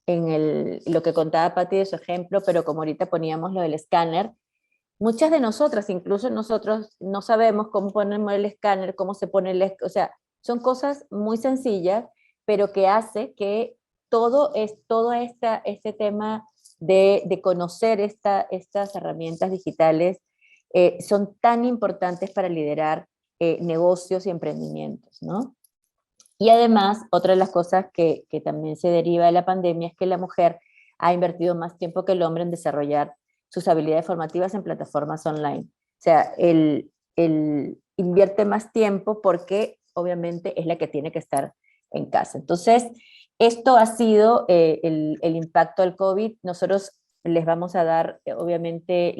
lo que contaba Patti de su ejemplo, pero como ahorita poníamos lo del escáner, muchas de nosotras, incluso nosotros, no sabemos cómo ponemos el escáner, cómo se pone o sea, son cosas muy sencillas, pero que hace que todo este tema de conocer estas herramientas digitales son tan importantes para liderar negocios y emprendimientos, ¿no? Y además, otra de las cosas que también se deriva de la pandemia es que la mujer ha invertido más tiempo que el hombre en desarrollar sus habilidades formativas en plataformas online. O sea, él invierte más tiempo porque obviamente es la que tiene que estar en casa. Entonces, esto ha sido el impacto del COVID. Nosotros les vamos a dar, obviamente,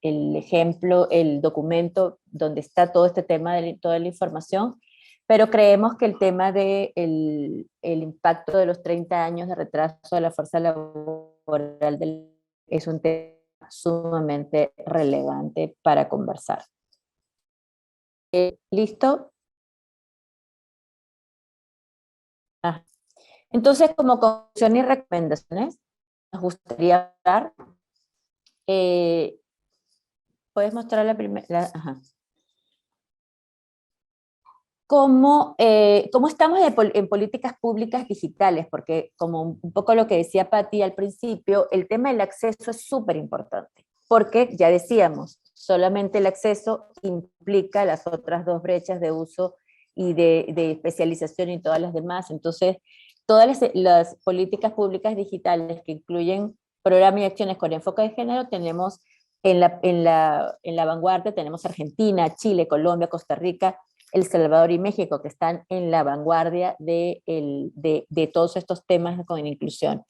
el ejemplo, el documento donde está todo este tema de toda la información, pero creemos que el tema del el impacto de los 30 años de retraso de la fuerza laboral es un tema sumamente relevante para conversar. ¿Listo? Ah. Entonces, como conclusión y recomendaciones, nos gustaría hablar. ¿Puedes mostrar la primera? Ajá. ¿Cómo estamos en políticas públicas digitales? Porque como un poco lo que decía Patti al principio, el tema del acceso es súper importante, porque ya decíamos, solamente el acceso implica las otras dos brechas de uso y de especialización y todas las demás. Entonces, todas las políticas públicas digitales que incluyen programas y acciones con enfoque de género, tenemos en la vanguardia, tenemos Argentina, Chile, Colombia, Costa Rica, El Salvador y México, que están en la vanguardia de todos estos temas con inclusión.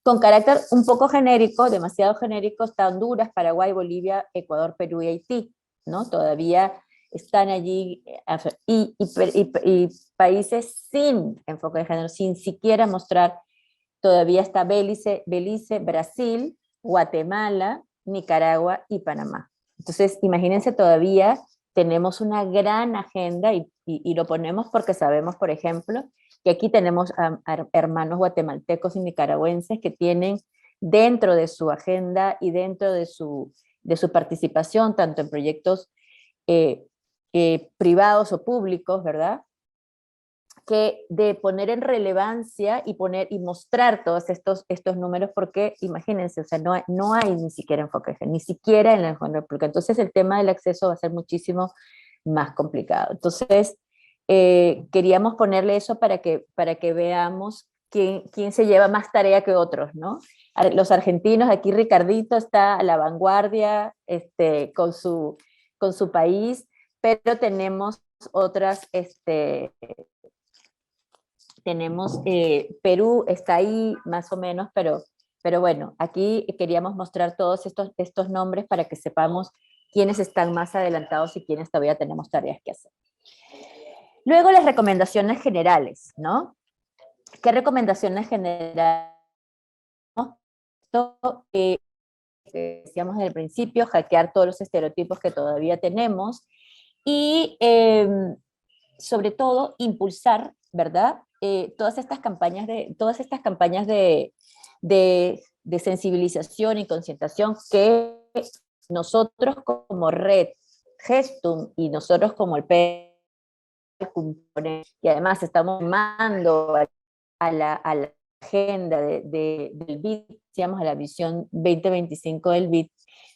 Con carácter un poco genérico, demasiado genérico, está Honduras, Paraguay, Bolivia, Ecuador, Perú y Haití, ¿no? Todavía están allí, y países sin enfoque de género, sin siquiera mostrar, todavía está Belice, Brasil, Guatemala, Nicaragua y Panamá. Entonces, imagínense, todavía tenemos una gran agenda y lo ponemos porque sabemos, por ejemplo, que aquí tenemos hermanos guatemaltecos y nicaragüenses que tienen dentro de su agenda y dentro de su participación, tanto en proyectos privados o públicos, ¿verdad? Que de poner en relevancia y mostrar todos estos números, porque imagínense, o sea, no hay ni siquiera enfoque, ni siquiera en la agenda pública. Entonces el tema del acceso va a ser muchísimo más complicado. Entonces, queríamos ponerle eso para que veamos quién se lleva más tarea que otros, ¿no? Los argentinos, aquí Ricardito está a la vanguardia con su país, pero tenemos otras, tenemos Perú está ahí más o menos, pero bueno, aquí queríamos mostrar todos estos nombres para que sepamos quiénes están más adelantados y quiénes todavía tenemos tareas que hacer. Luego las recomendaciones generales, ¿no? ¿Qué recomendaciones generales? Esto, decíamos desde el principio, hackear todos los estereotipos que todavía tenemos y sobre todo impulsar, ¿verdad? Todas estas campañas de sensibilización y concientización que nosotros como red Gestum y nosotros como el PEC, y además estamos sumando a la agenda del BID, digamos, a la visión 2025 del BID,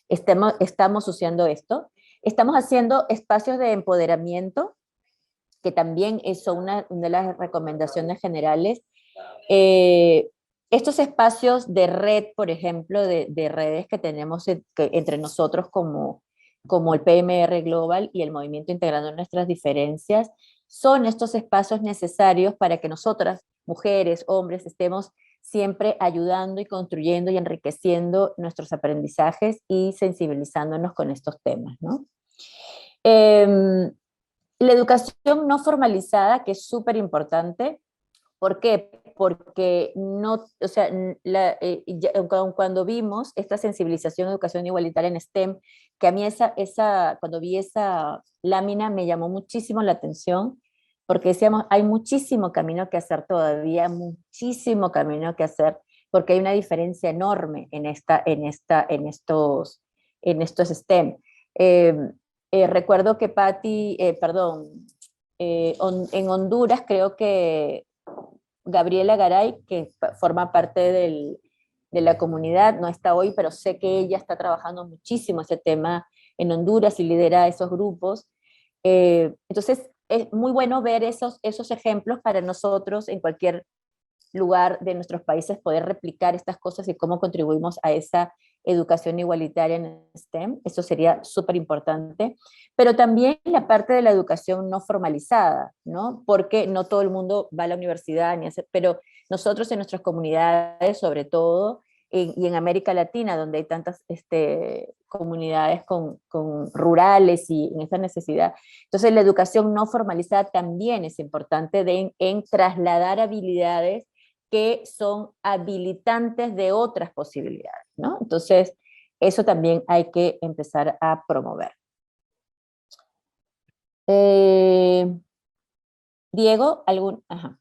estamos usando esto. Estamos haciendo espacios de empoderamiento, que también es una de las recomendaciones generales. Estos espacios de red, por ejemplo, de redes que tenemos entre nosotros como el PMR Global y el Movimiento Integrando Nuestras Diferencias, son estos espacios necesarios para que nosotras, mujeres, hombres, estemos siempre ayudando y construyendo y enriqueciendo nuestros aprendizajes y sensibilizándonos con estos temas, ¿no? La educación no formalizada, que es súper importante. ¿Por qué? Porque no, o sea, cuando vimos esta sensibilización, educación igualitaria en STEM, que a mí cuando vi esa lámina me llamó muchísimo la atención, porque decíamos, hay muchísimo camino que hacer todavía, muchísimo camino que hacer, porque hay una diferencia enorme en estos STEM. Recuerdo que Patti, en Honduras creo que Gabriela Garay, que forma parte de la comunidad, no está hoy, pero sé que ella está trabajando muchísimo ese tema en Honduras y lidera esos grupos. Entonces, es muy bueno ver esos ejemplos para nosotros en cualquier lugar de nuestros países poder replicar estas cosas y cómo contribuimos a esa educación igualitaria en STEM. Eso sería súper importante. Pero también la parte de la educación no formalizada, ¿no? Porque no todo el mundo va a la universidad, pero nosotros en nuestras comunidades, sobre todo, y en América Latina, donde hay tantas comunidades con rurales y en esa necesidad. Entonces, la educación no formalizada también es importante en trasladar habilidades que son habilitantes de otras posibilidades, ¿no? Entonces, eso también hay que empezar a promover. Diego, ajá.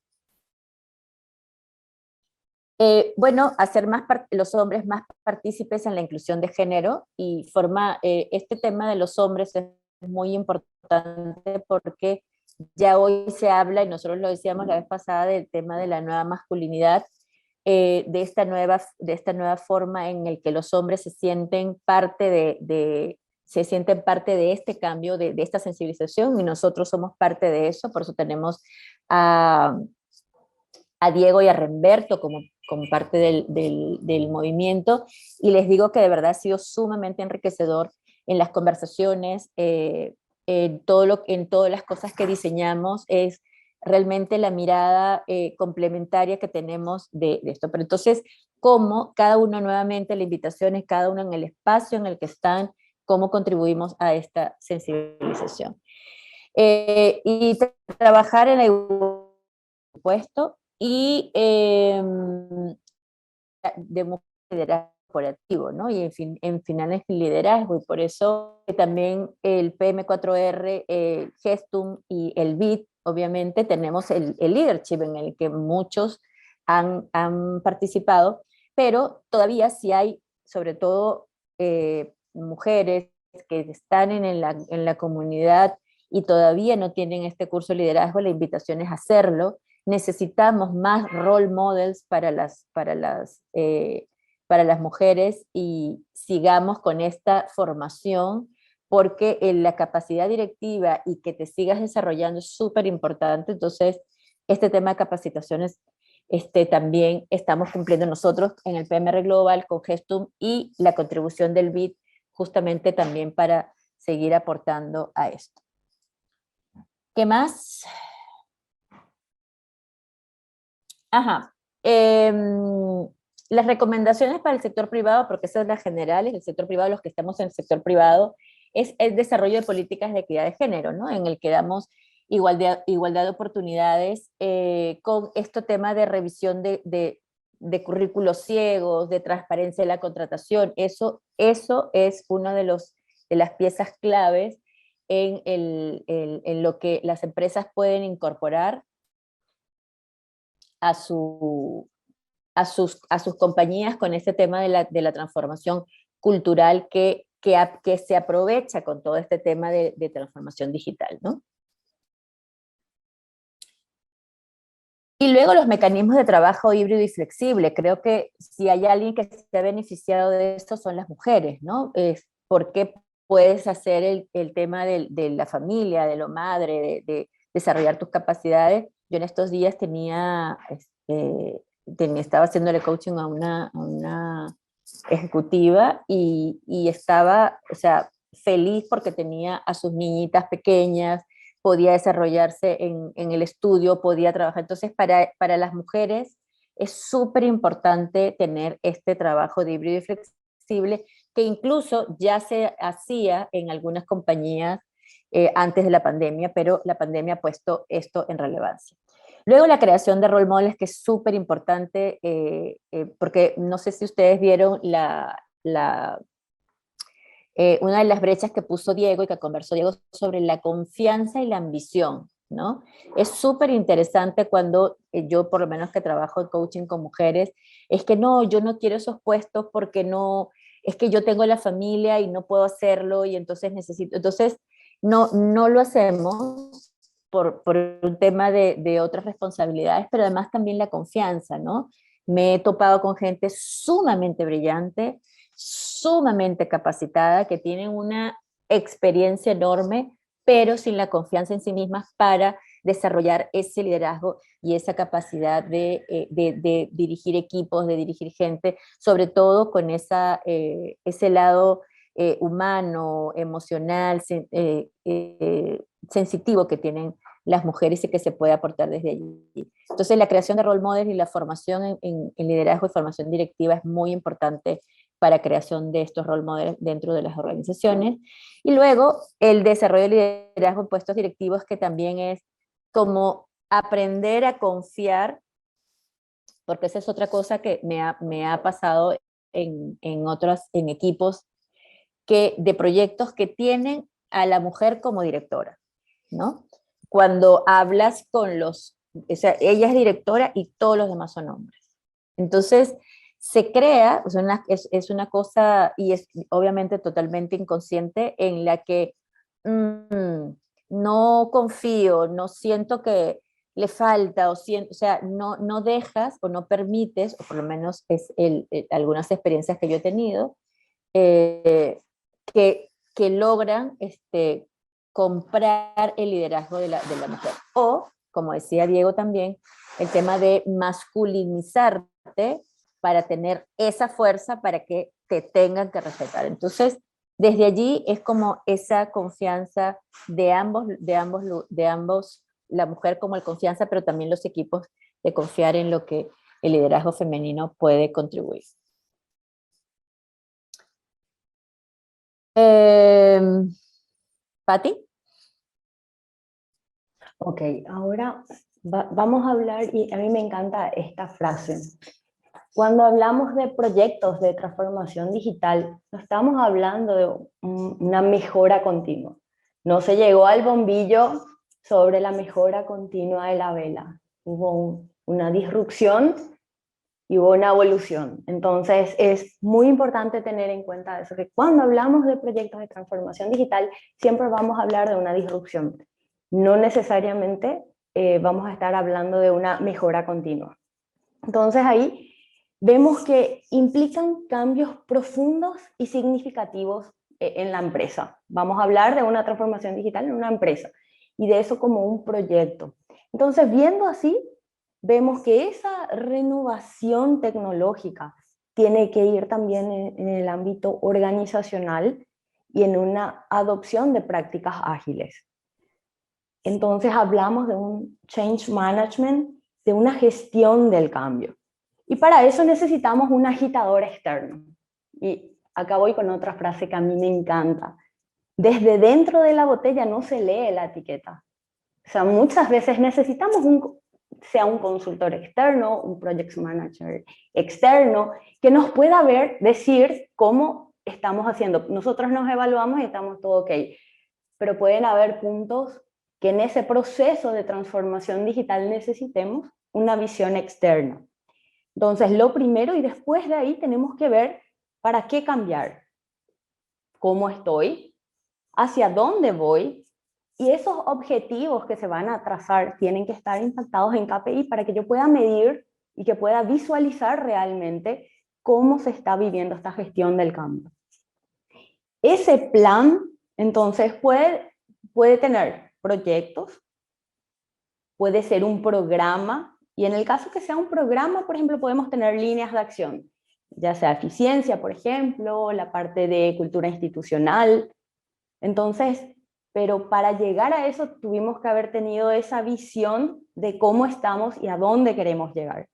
Bueno, hacer los hombres más partícipes en la inclusión de género y este tema de los hombres es muy importante porque ya hoy se habla, y nosotros lo decíamos la vez pasada, del tema de la nueva masculinidad, de esta nueva forma en el que los hombres se sienten parte de este cambio, de esta sensibilización, y nosotros somos parte de eso. Por eso tenemos a Diego y a Remberto como parte del movimiento, y les digo que de verdad ha sido sumamente enriquecedor en las conversaciones, en todas las cosas que diseñamos, es realmente la mirada complementaria que tenemos de esto. Pero entonces, cómo cada uno nuevamente, la invitación es cada uno en el espacio en el que están, cómo contribuimos a esta sensibilización. Y trabajar en la igualdad, por supuesto, y de mujer liderazgo corporativo, ¿no? Y en finales liderazgo, y por eso también el PM4R, Gestum y el BID, obviamente tenemos el leadership en el que muchos han participado, pero todavía sí hay, sobre todo, mujeres que están en la comunidad y todavía no tienen este curso de liderazgo. La invitación es hacerlo. Necesitamos más role models para las mujeres, y sigamos con esta formación, porque la capacidad directiva y que te sigas desarrollando es súper importante. Entonces, este tema de capacitaciones también estamos cumpliendo nosotros en el PMR Global con Gestum y la contribución del BID justamente también para seguir aportando a esto. ¿Qué más? Ajá. Las recomendaciones para el sector privado, porque esas son las generales, el sector privado, los que estamos en el sector privado, es el desarrollo de políticas de equidad de género, ¿no? En el que damos igualdad de oportunidades, con este tema de revisión de currículos ciegos, de transparencia de la contratación. Eso es una de las piezas claves en lo que las empresas pueden incorporar a sus compañías con este tema de la transformación cultural que se aprovecha con todo este tema de transformación digital, ¿no? Y luego los mecanismos de trabajo híbrido y flexible. Creo que si hay alguien que se ha beneficiado de esto son las mujeres, ¿no? Porque puedes hacer el tema de la familia, de lo madre, de desarrollar tus capacidades. Yo en estos días estaba haciéndole coaching a una ejecutiva y estaba, o sea, feliz porque tenía a sus niñitas pequeñas, podía desarrollarse en el estudio, podía trabajar. Entonces, para las mujeres es súper importante tener este trabajo de híbrido y flexible, que incluso ya se hacía en algunas compañías antes de la pandemia, pero la pandemia ha puesto esto en relevancia. Luego la creación de role models, que es súper importante, porque no sé si ustedes vieron una de las brechas que puso Diego y que conversó Diego sobre la confianza y la ambición, ¿no? Es súper interesante cuando yo, por lo menos que trabajo en coaching con mujeres, es que no, yo no quiero esos puestos porque no, es que yo tengo la familia y no puedo hacerlo y entonces necesito, entonces no lo hacemos por un tema de otras responsabilidades, pero además también la confianza, ¿no? Me he topado con gente sumamente brillante, sumamente capacitada, que tienen una experiencia enorme, pero sin la confianza en sí mismas para desarrollar ese liderazgo y esa capacidad de dirigir equipos, de dirigir gente, sobre todo con ese lado humano, emocional, sensitivo que tienen las mujeres y que se puede aportar desde allí. Entonces la creación de role models y la formación en liderazgo y formación directiva es muy importante para creación de estos role models dentro de las organizaciones. Y luego el desarrollo de liderazgo en puestos directivos, que también es como aprender a confiar, porque esa es otra cosa que me ha pasado en equipos de proyectos que tienen a la mujer como directora, ¿no? Cuando hablas o sea, ella es directora y todos los demás son hombres. Entonces, se crea, o sea, es una cosa, y es obviamente totalmente inconsciente, en la que no confío, no siento que le falta, o sea, no dejas o no permites, o por lo menos es algunas experiencias que yo he tenido, que logran comprar el liderazgo de la mujer. O, como decía Diego también, el tema de masculinizarte para tener esa fuerza para que te tengan que respetar. Entonces, desde allí es como esa confianza de ambos, la mujer como el confianza, pero también los equipos de confiar en lo que el liderazgo femenino puede contribuir. ¿Pati? Ok, ahora vamos a hablar, y a mí me encanta esta frase. Cuando hablamos de proyectos de transformación digital, no estamos hablando de una mejora continua. No se llegó al bombillo sobre la mejora continua de la vela. Hubo una disrupción y hubo una evolución. Entonces es muy importante tener en cuenta eso, que cuando hablamos de proyectos de transformación digital, siempre vamos a hablar de una disrupción. No necesariamente vamos a estar hablando de una mejora continua. Entonces ahí vemos que implican cambios profundos y significativos en la empresa. Vamos a hablar de una transformación digital en una empresa y de eso como un proyecto. Entonces, viendo así, vemos que esa renovación tecnológica tiene que ir también en el ámbito organizacional y en una adopción de prácticas ágiles. Entonces hablamos de un change management, de una gestión del cambio. Y para eso necesitamos un agitador externo. Y acá voy con otra frase que a mí me encanta. Desde dentro de la botella no se lee la etiqueta. O sea, muchas veces necesitamos sea un consultor externo, un project manager externo, que nos pueda decir cómo estamos haciendo. Nosotros nos evaluamos y estamos todo ok. Pero pueden haber puntos que en ese proceso de transformación digital necesitemos una visión externa. Entonces, lo primero, y después de ahí tenemos que ver para qué cambiar, cómo estoy, hacia dónde voy, y esos objetivos que se van a trazar tienen que estar impactados en KPI para que yo pueda medir y que pueda visualizar realmente cómo se está viviendo esta gestión del cambio. Ese plan, entonces, puede tener proyectos, puede ser un programa, y en el caso que sea un programa, por ejemplo, podemos tener líneas de acción, ya sea eficiencia, por ejemplo, la parte de cultura institucional. Entonces, pero para llegar a eso tuvimos que haber tenido esa visión de cómo estamos y a dónde queremos llegar.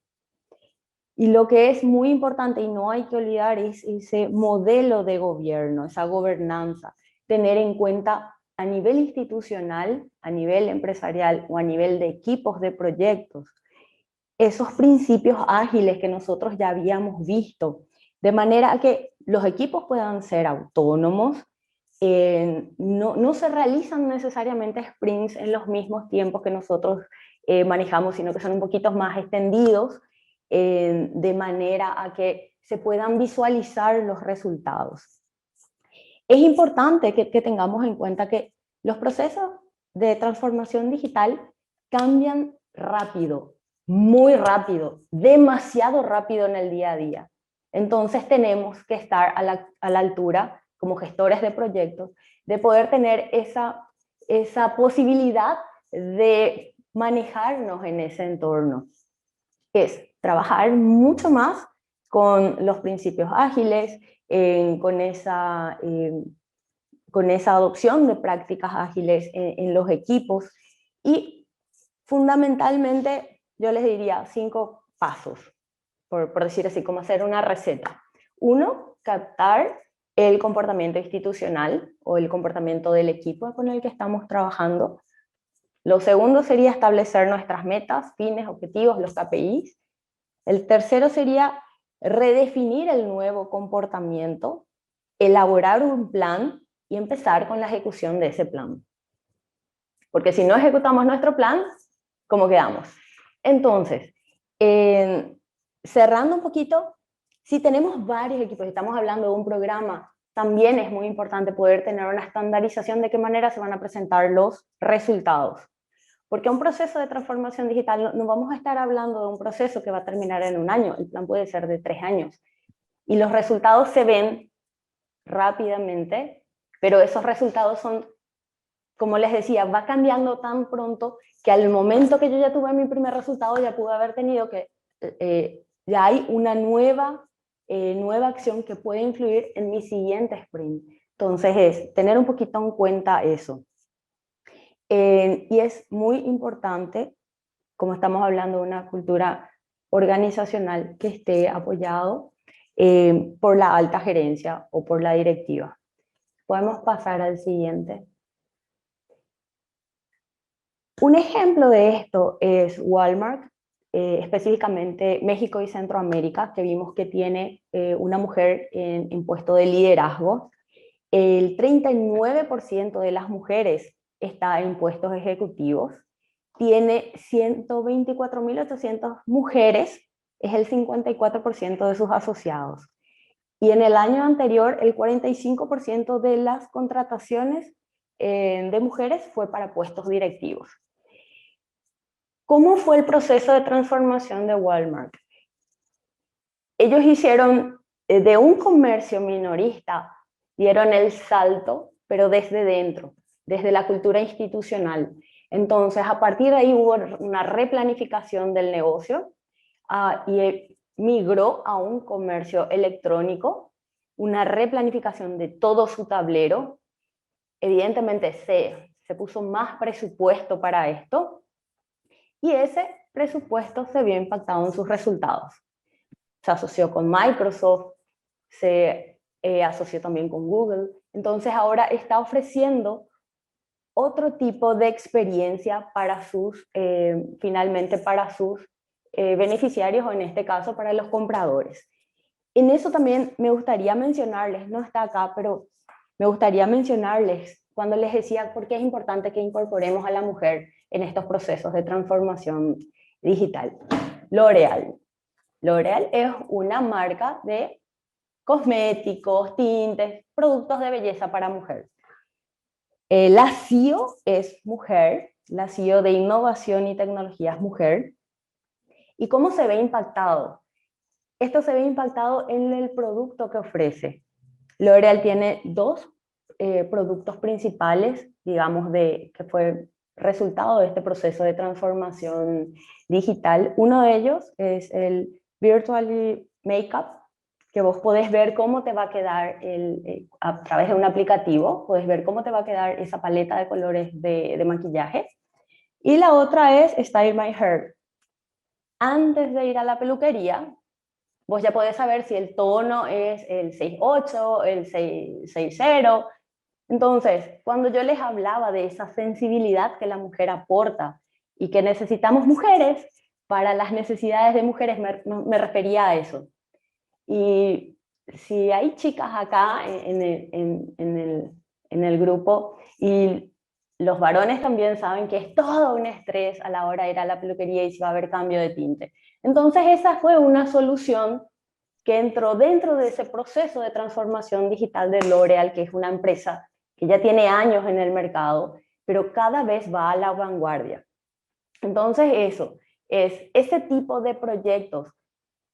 Y lo que es muy importante y no hay que olvidar es ese modelo de gobierno, esa gobernanza, tener en cuenta a nivel institucional, a nivel empresarial o a nivel de equipos de proyectos, esos principios ágiles que nosotros ya habíamos visto, de manera que los equipos puedan ser autónomos, no se realizan necesariamente sprints en los mismos tiempos que nosotros manejamos, sino que son un poquito más extendidos, de manera a que se puedan visualizar los resultados. Es importante que tengamos en cuenta que los procesos de transformación digital cambian rápido, muy rápido, demasiado rápido en el día a día. Entonces tenemos que estar a la altura, como gestores de proyectos, de poder tener esa posibilidad de manejarnos en ese entorno. Es trabajar mucho más con los principios ágiles, con esa adopción de prácticas ágiles en los equipos, y fundamentalmente yo les diría 5 pasos, por decir así, como hacer una receta. 1, captar el comportamiento institucional o el comportamiento del equipo con el que estamos trabajando. Lo segundo sería establecer nuestras metas, fines, objetivos, los KPIs. El tercero sería redefinir el nuevo comportamiento, elaborar un plan y empezar con la ejecución de ese plan. Porque si no ejecutamos nuestro plan, ¿cómo quedamos? Entonces, cerrando un poquito, si tenemos varios equipos, estamos hablando de un programa, también es muy importante poder tener una estandarización de qué manera se van a presentar los resultados. Porque un proceso de transformación digital, no vamos a estar hablando de un proceso que va a terminar en 1 año, el plan puede ser de 3 años. Y los resultados se ven rápidamente, pero esos resultados son, como les decía, va cambiando tan pronto que al momento que yo ya tuve mi primer resultado, ya pude haber tenido que, ya hay una nueva acción que puede influir en mi siguiente sprint. Entonces es tener un poquito en cuenta eso. Y es muy importante, como estamos hablando de una cultura organizacional, que esté apoyado por la alta gerencia o por la directiva. Podemos pasar al siguiente. Un ejemplo de esto es Walmart, específicamente México y Centroamérica, que vimos que tiene una mujer en puesto de liderazgo. El 39% de las mujeres está en puestos ejecutivos, tiene 124.800 mujeres, es el 54% de sus asociados. Y en el año anterior, el 45% de las contrataciones de mujeres fue para puestos directivos. ¿Cómo fue el proceso de transformación de Walmart? Ellos hicieron de un comercio minorista, dieron el salto, pero desde dentro, desde la cultura institucional. Entonces, a partir de ahí hubo una replanificación del negocio y migró a un comercio electrónico, una replanificación de todo su tablero. Evidentemente se puso más presupuesto para esto y ese presupuesto se vio impactado en sus resultados. Se asoció con Microsoft, se asoció también con Google. Entonces ahora está ofreciendo otro tipo de experiencia para finalmente para sus beneficiarios, o en este caso para los compradores. En eso también me gustaría mencionarles, no está acá, pero me gustaría mencionarles cuando les decía por qué es importante que incorporemos a la mujer en estos procesos de transformación digital. L'Oréal. L'Oréal es una marca de cosméticos, tintes, productos de belleza para mujer. La CEO es mujer, la CEO de Innovación y Tecnología es mujer. ¿Y cómo se ve impactado? Esto se ve impactado en el producto que ofrece. L'Oréal tiene 2 productos principales, digamos, que fue resultado de este proceso de transformación digital. Uno de ellos es el Virtual Makeup, que vos podés ver cómo te va a quedar a través de un aplicativo, podés ver cómo te va a quedar esa paleta de colores de maquillaje. Y la otra es Style My Hair. Antes de ir a la peluquería, vos ya podés saber si el tono es el 6.8, el 6.0. Entonces, cuando yo les hablaba de esa sensibilidad que la mujer aporta y que necesitamos mujeres para las necesidades de mujeres, me refería a eso. Y si hay chicas acá en el grupo, y los varones también saben que es todo un estrés a la hora de ir a la peluquería y si va a haber cambio de tinte. Entonces esa fue una solución que entró dentro de ese proceso de transformación digital de L'Oréal, que es una empresa que ya tiene años en el mercado, pero cada vez va a la vanguardia. Entonces ese tipo de proyectos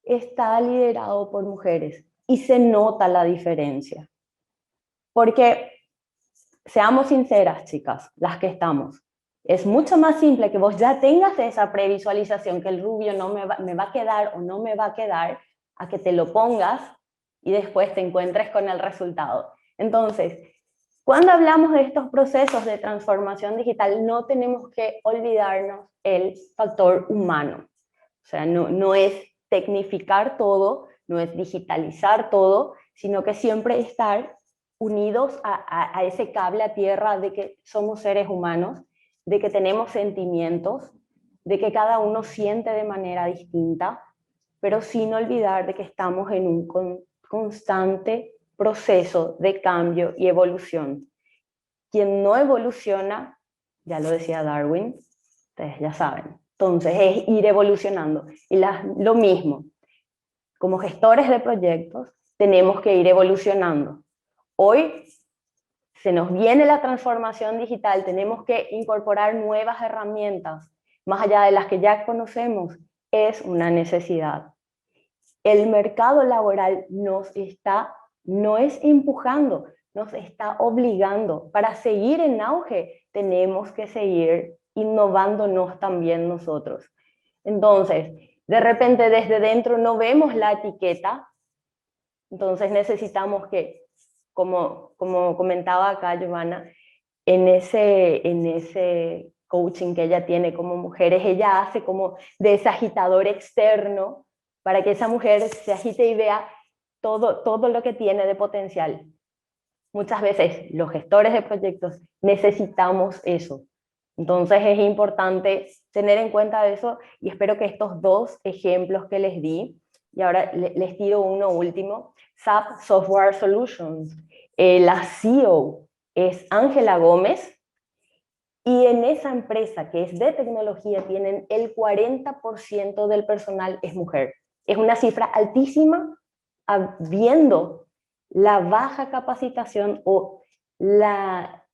está liderado por mujeres y se nota la diferencia. Porque, seamos sinceras, chicas, las que estamos, es mucho más simple que vos ya tengas esa previsualización que el rubio no me va a quedar o no me va a quedar, a que te lo pongas y después te encuentres con el resultado. Entonces, cuando hablamos de estos procesos de transformación digital, no tenemos que olvidarnos el factor humano. O sea, no es tecnificar todo, no es digitalizar todo, sino que siempre estar unidos a ese cable a tierra de que somos seres humanos, de que tenemos sentimientos, de que cada uno siente de manera distinta, pero sin olvidar de que estamos en un constante proceso de cambio y evolución. Quien no evoluciona, ya lo decía Darwin, ustedes ya saben, entonces es ir evolucionando. Y lo mismo, como gestores de proyectos, tenemos que ir evolucionando. Hoy se nos viene la transformación digital, tenemos que incorporar nuevas herramientas, más allá de las que ya conocemos, es una necesidad. El mercado laboral no es empujando, nos está obligando. Para seguir en auge, tenemos que seguir innovándonos también nosotros. Entonces, de repente desde dentro no vemos la etiqueta, entonces necesitamos que, como comentaba acá Giovanna, en ese coaching que ella tiene como mujeres, ella hace como de ese agitador externo para que esa mujer se agite y vea todo lo que tiene de potencial. Muchas veces los gestores de proyectos necesitamos eso. Entonces es importante tener en cuenta eso y espero que estos dos ejemplos que les di, y ahora les tiro uno último, SAP Software Solutions. La CEO es Ángela Gómez y en esa empresa que es de tecnología tienen el 40% del personal es mujer. Es una cifra altísima viendo la baja capacitación o la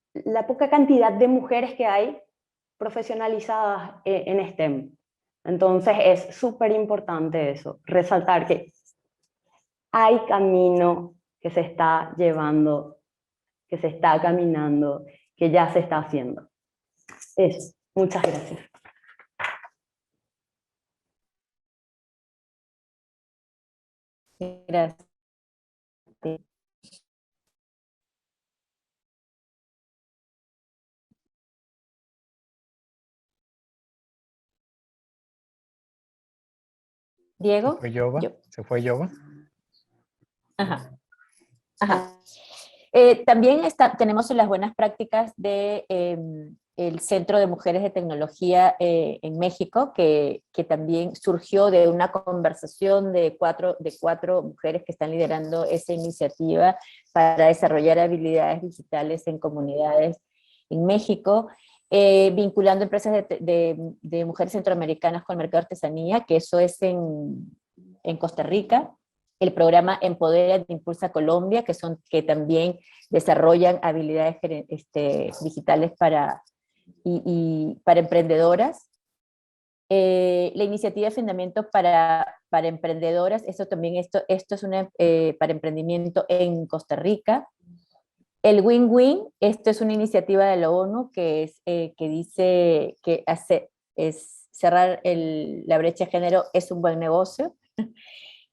poca cantidad de mujeres que hay profesionalizadas en STEM. Entonces es súper importante eso, resaltar que hay camino que se está llevando, que se está caminando, que ya se está haciendo. Eso, muchas gracias. Gracias. Diego. ¿Se fue Yoba? Ajá. Ajá. También tenemos las buenas prácticas de el Centro de Mujeres de Tecnología en México, que también surgió de una conversación de cuatro mujeres que están liderando esa iniciativa para desarrollar habilidades digitales en comunidades en México, vinculando empresas de mujeres centroamericanas con el mercado de artesanía, que eso es en Costa Rica. El programa Empodera de Impulsa Colombia, que también desarrollan habilidades digitales para emprendedoras. La iniciativa de Fundamento para emprendedoras, esto es para emprendimiento en Costa Rica. El Win-Win, esto es una iniciativa de la ONU que dice que cerrar la brecha de género es un buen negocio.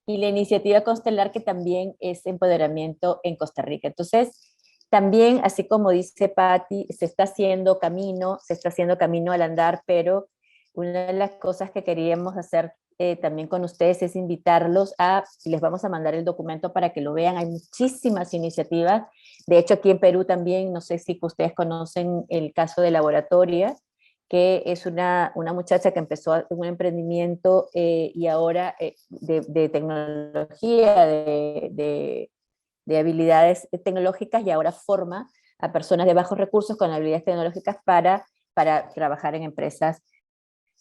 Y la iniciativa Constelar, que también es empoderamiento en Costa Rica. Entonces, también, así como dice Patti, se está haciendo camino al andar, pero una de las cosas que queríamos hacer también con ustedes es invitarlos les vamos a mandar el documento para que lo vean, hay muchísimas iniciativas, de hecho aquí en Perú también, no sé si ustedes conocen el caso de Laboratoria, que es una muchacha que empezó un emprendimiento y ahora de tecnología, de habilidades tecnológicas, y ahora forma a personas de bajos recursos con habilidades tecnológicas para trabajar en empresas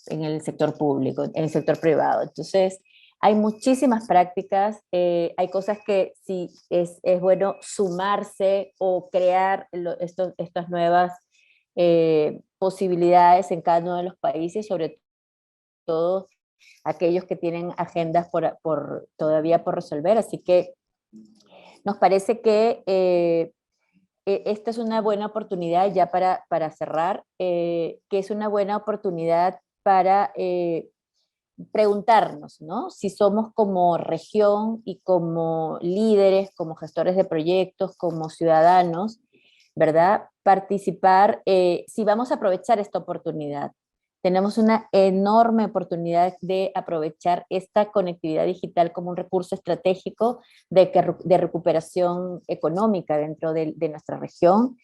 en el sector público, en el sector privado. Entonces, hay muchísimas prácticas, hay cosas que sí es bueno sumarse o crear estas nuevas posibilidades en cada uno de los países, sobre todo aquellos que tienen agendas todavía por resolver. Así que nos parece que esta es una buena oportunidad ya para cerrar, que es una buena oportunidad para preguntarnos, ¿no? Si somos como región y como líderes, como gestores de proyectos, como ciudadanos, ¿verdad? Participar, si vamos a aprovechar esta oportunidad. Tenemos una enorme oportunidad de aprovechar esta conectividad digital como un recurso estratégico de recuperación económica dentro de nuestra región.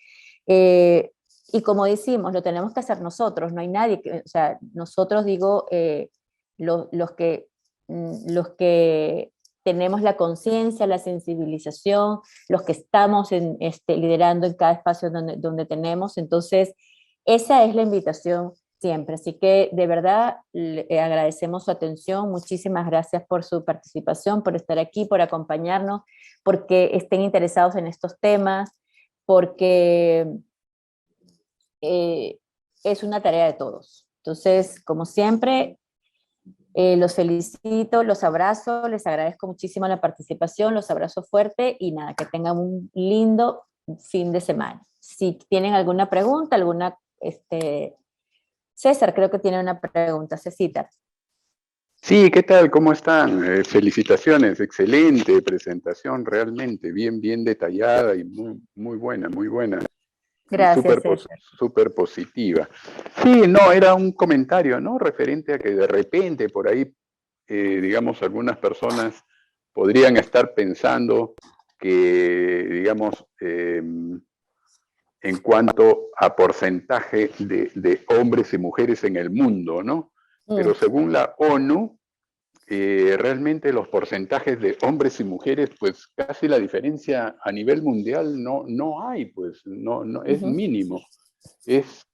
Y como decimos, lo tenemos que hacer nosotros, no hay nadie o sea, nosotros digo, los que tenemos la conciencia, la sensibilización, los que estamos liderando en cada espacio donde tenemos. Entonces, esa es la invitación siempre. Así que de verdad le agradecemos su atención. Muchísimas gracias por su participación, por estar aquí, por acompañarnos, porque estén interesados en estos temas, porque es una tarea de todos. Entonces, como siempre, los felicito, los abrazo, les agradezco muchísimo la participación, los abrazo fuerte y nada, que tengan un lindo fin de semana. Si tienen alguna pregunta, César creo que tiene una pregunta, Cecita. Sí, ¿qué tal? ¿Cómo están? Felicitaciones, excelente presentación, realmente, bien detallada y muy buena, muy buena. Gracias, César. Súper positiva. Sí, no, era un comentario, ¿no? Referente a que de repente por ahí, digamos, algunas personas podrían estar pensando que, digamos, en cuanto a porcentaje de hombres y mujeres en el mundo, ¿no? Pero según la ONU, realmente los porcentajes de hombres y mujeres, pues casi la diferencia a nivel mundial no hay, pues no es mínimo. Es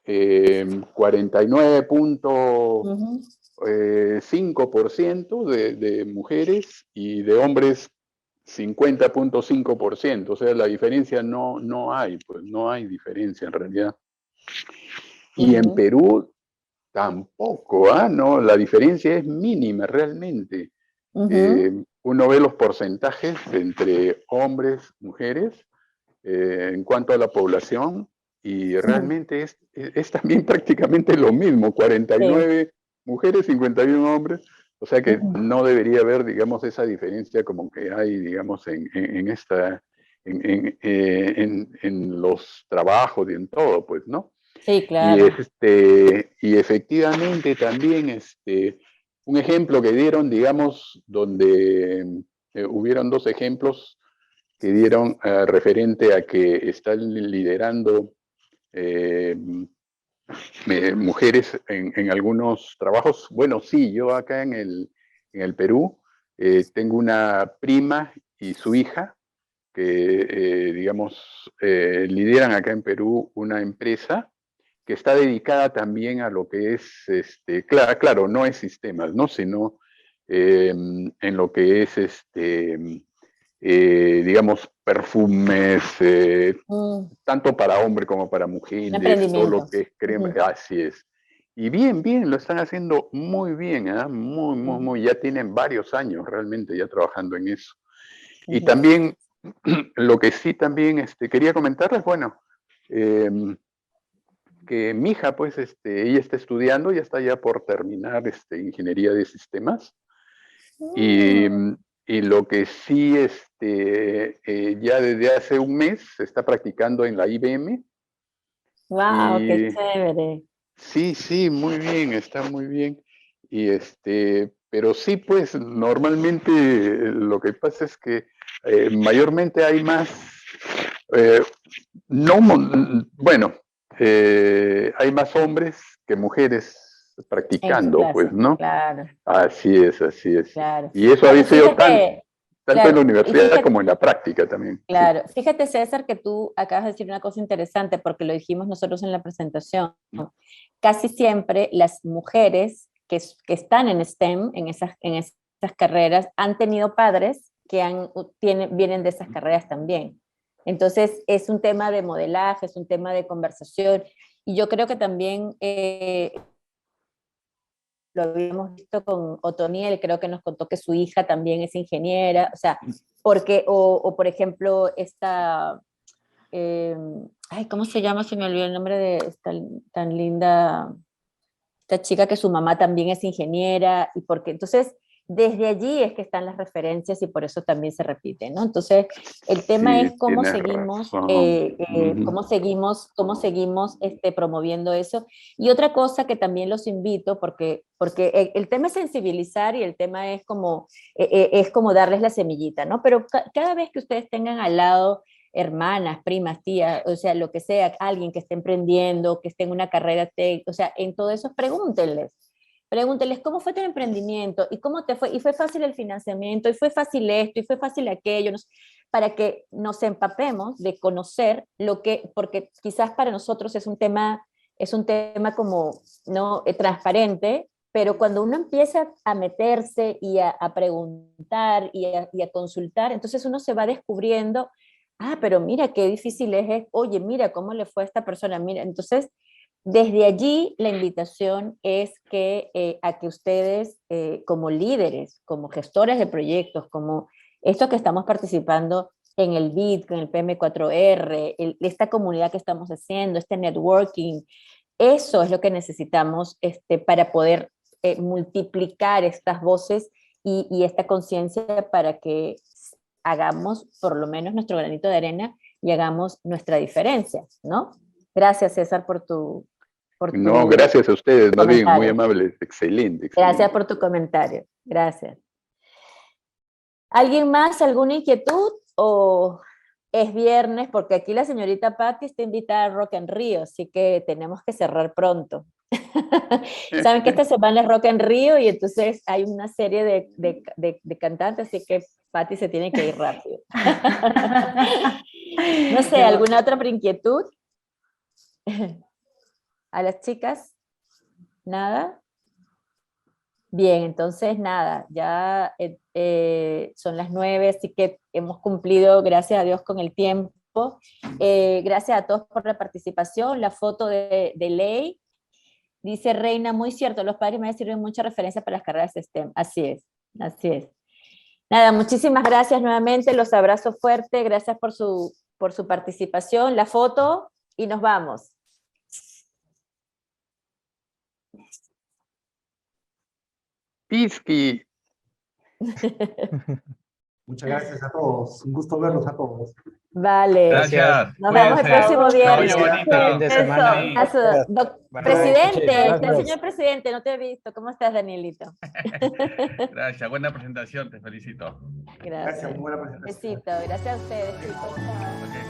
49.5% de mujeres y de hombres 50.5%. O sea, la diferencia no hay, pues no hay diferencia en realidad. Y en Perú tampoco, no, la diferencia es mínima realmente. Uno ve los porcentajes entre hombres, mujeres, en cuanto a la población, y realmente es también prácticamente lo mismo, 49 mujeres, 51 hombres, o sea que no debería haber, digamos, esa diferencia como que hay, digamos, en los trabajos y en todo, pues, ¿no? Sí, claro. Y efectivamente también un ejemplo que dieron, digamos, donde hubieron dos ejemplos que dieron referente a que están liderando mujeres en algunos trabajos. Bueno, sí, yo acá en el Perú tengo una prima y su hija que, digamos, lideran acá en Perú una empresa que está dedicada también a lo que es, claro, no es sistemas, ¿no? Sino en lo que es, digamos, perfumes, tanto para hombres como para mujeres, todo lo que es crema, así es. Y bien, lo están haciendo muy bien, muy, ya tienen varios años realmente ya trabajando en eso. Y también, lo que sí también quería comentarles, bueno, que mi hija, pues, ella está estudiando, ya está ya por terminar ingeniería de sistemas. Y lo que sí, ya desde hace un mes se está practicando en la IBM. ¡Wow! ¡Qué chévere! Sí, muy bien, está muy bien. Y pero sí, pues, normalmente lo que pasa es que mayormente hay más, bueno, hay más hombres que mujeres En su practicando, pues, clase, ¿no? claro. Así es. Claro. Y eso ha Bueno, sido tanto en la y universidad como en la práctica también. Claro, fíjate César que tú acabas de decir una cosa interesante porque lo dijimos nosotros en la presentación. Casi siempre las mujeres que están en STEM, en esas carreras, han tenido padres que vienen de esas carreras también. Entonces, es un tema de modelaje, es un tema de conversación, y yo creo que también lo habíamos visto con Otoniel, creo que nos contó que su hija también es ingeniera, o sea, porque, o por ejemplo, esta, ay, ¿cómo se llama? Se me olvidó el nombre de esta tan linda, esta chica que su mamá también es ingeniera, y porque entonces desde allí es que están las referencias y por eso también se repite, ¿no? Entonces, el tema Sí, es cómo tienes seguimos, razón. cómo seguimos promoviendo eso. Y otra cosa que también los invito, porque el tema es sensibilizar y el tema es como darles la semillita, ¿no? Pero cada vez que ustedes tengan al lado hermanas, primas, tías, o sea, lo que sea, alguien que esté emprendiendo, que esté en una carrera técnica, o sea, en todo eso, pregúntenles cómo fue tu emprendimiento y cómo te fue, y fue fácil el financiamiento, y fue fácil esto, y fue fácil aquello, para que nos empapemos de conocer lo que, porque quizás para nosotros es un tema como, ¿no? Transparente, pero cuando uno empieza a meterse y a preguntar y a consultar, entonces uno se va descubriendo, pero mira qué difícil es, oye, mira cómo le fue a esta persona, mira, entonces desde allí, la invitación es a que ustedes, como líderes, como gestores de proyectos, como estos que estamos participando en el BID, con el PM4R, esta comunidad que estamos haciendo, este networking, eso es lo que necesitamos para poder multiplicar estas voces y esta conciencia para que hagamos por lo menos nuestro granito de arena y hagamos nuestra diferencia, ¿no? Gracias, César, por tu No, gracias a ustedes, más bien, muy comentario. amables, excelente, Gracias excelente. por tu comentario. Gracias. ¿Alguien más? ¿Alguna inquietud? ¿O es viernes? Porque aquí la señorita Patti está invitada a Rock en Río, así que tenemos que cerrar pronto. Saben que esta semana es Rock en Río y entonces hay una serie de cantantes, así que Patti se tiene que ir rápido. No sé, ¿alguna otra inquietud? ¿A las chicas? ¿Nada? Bien, entonces nada, ya son las 9, así que hemos cumplido, gracias a Dios, con el tiempo. Gracias a todos por la participación. La foto de Ley, dice Reina, muy cierto, los padres me sirven mucha referencia para las carreras STEM. Así es, así es. Nada, muchísimas gracias nuevamente, los abrazo fuerte, gracias por su participación. La foto y nos vamos. Pisqui. Muchas gracias a todos. Un gusto verlos a todos. Vale. Gracias. Nos vemos el próximo viernes. Bonito. Fin de semana. Eso. Buenas Presidente, noches. señor presidente, no te he visto. ¿Cómo estás, Danielito? Gracias, buena presentación, te felicito. Gracias. Gracias, muy buena presentación. Besito, gracias a ustedes, chicos. Ok,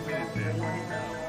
cuídense. Chao.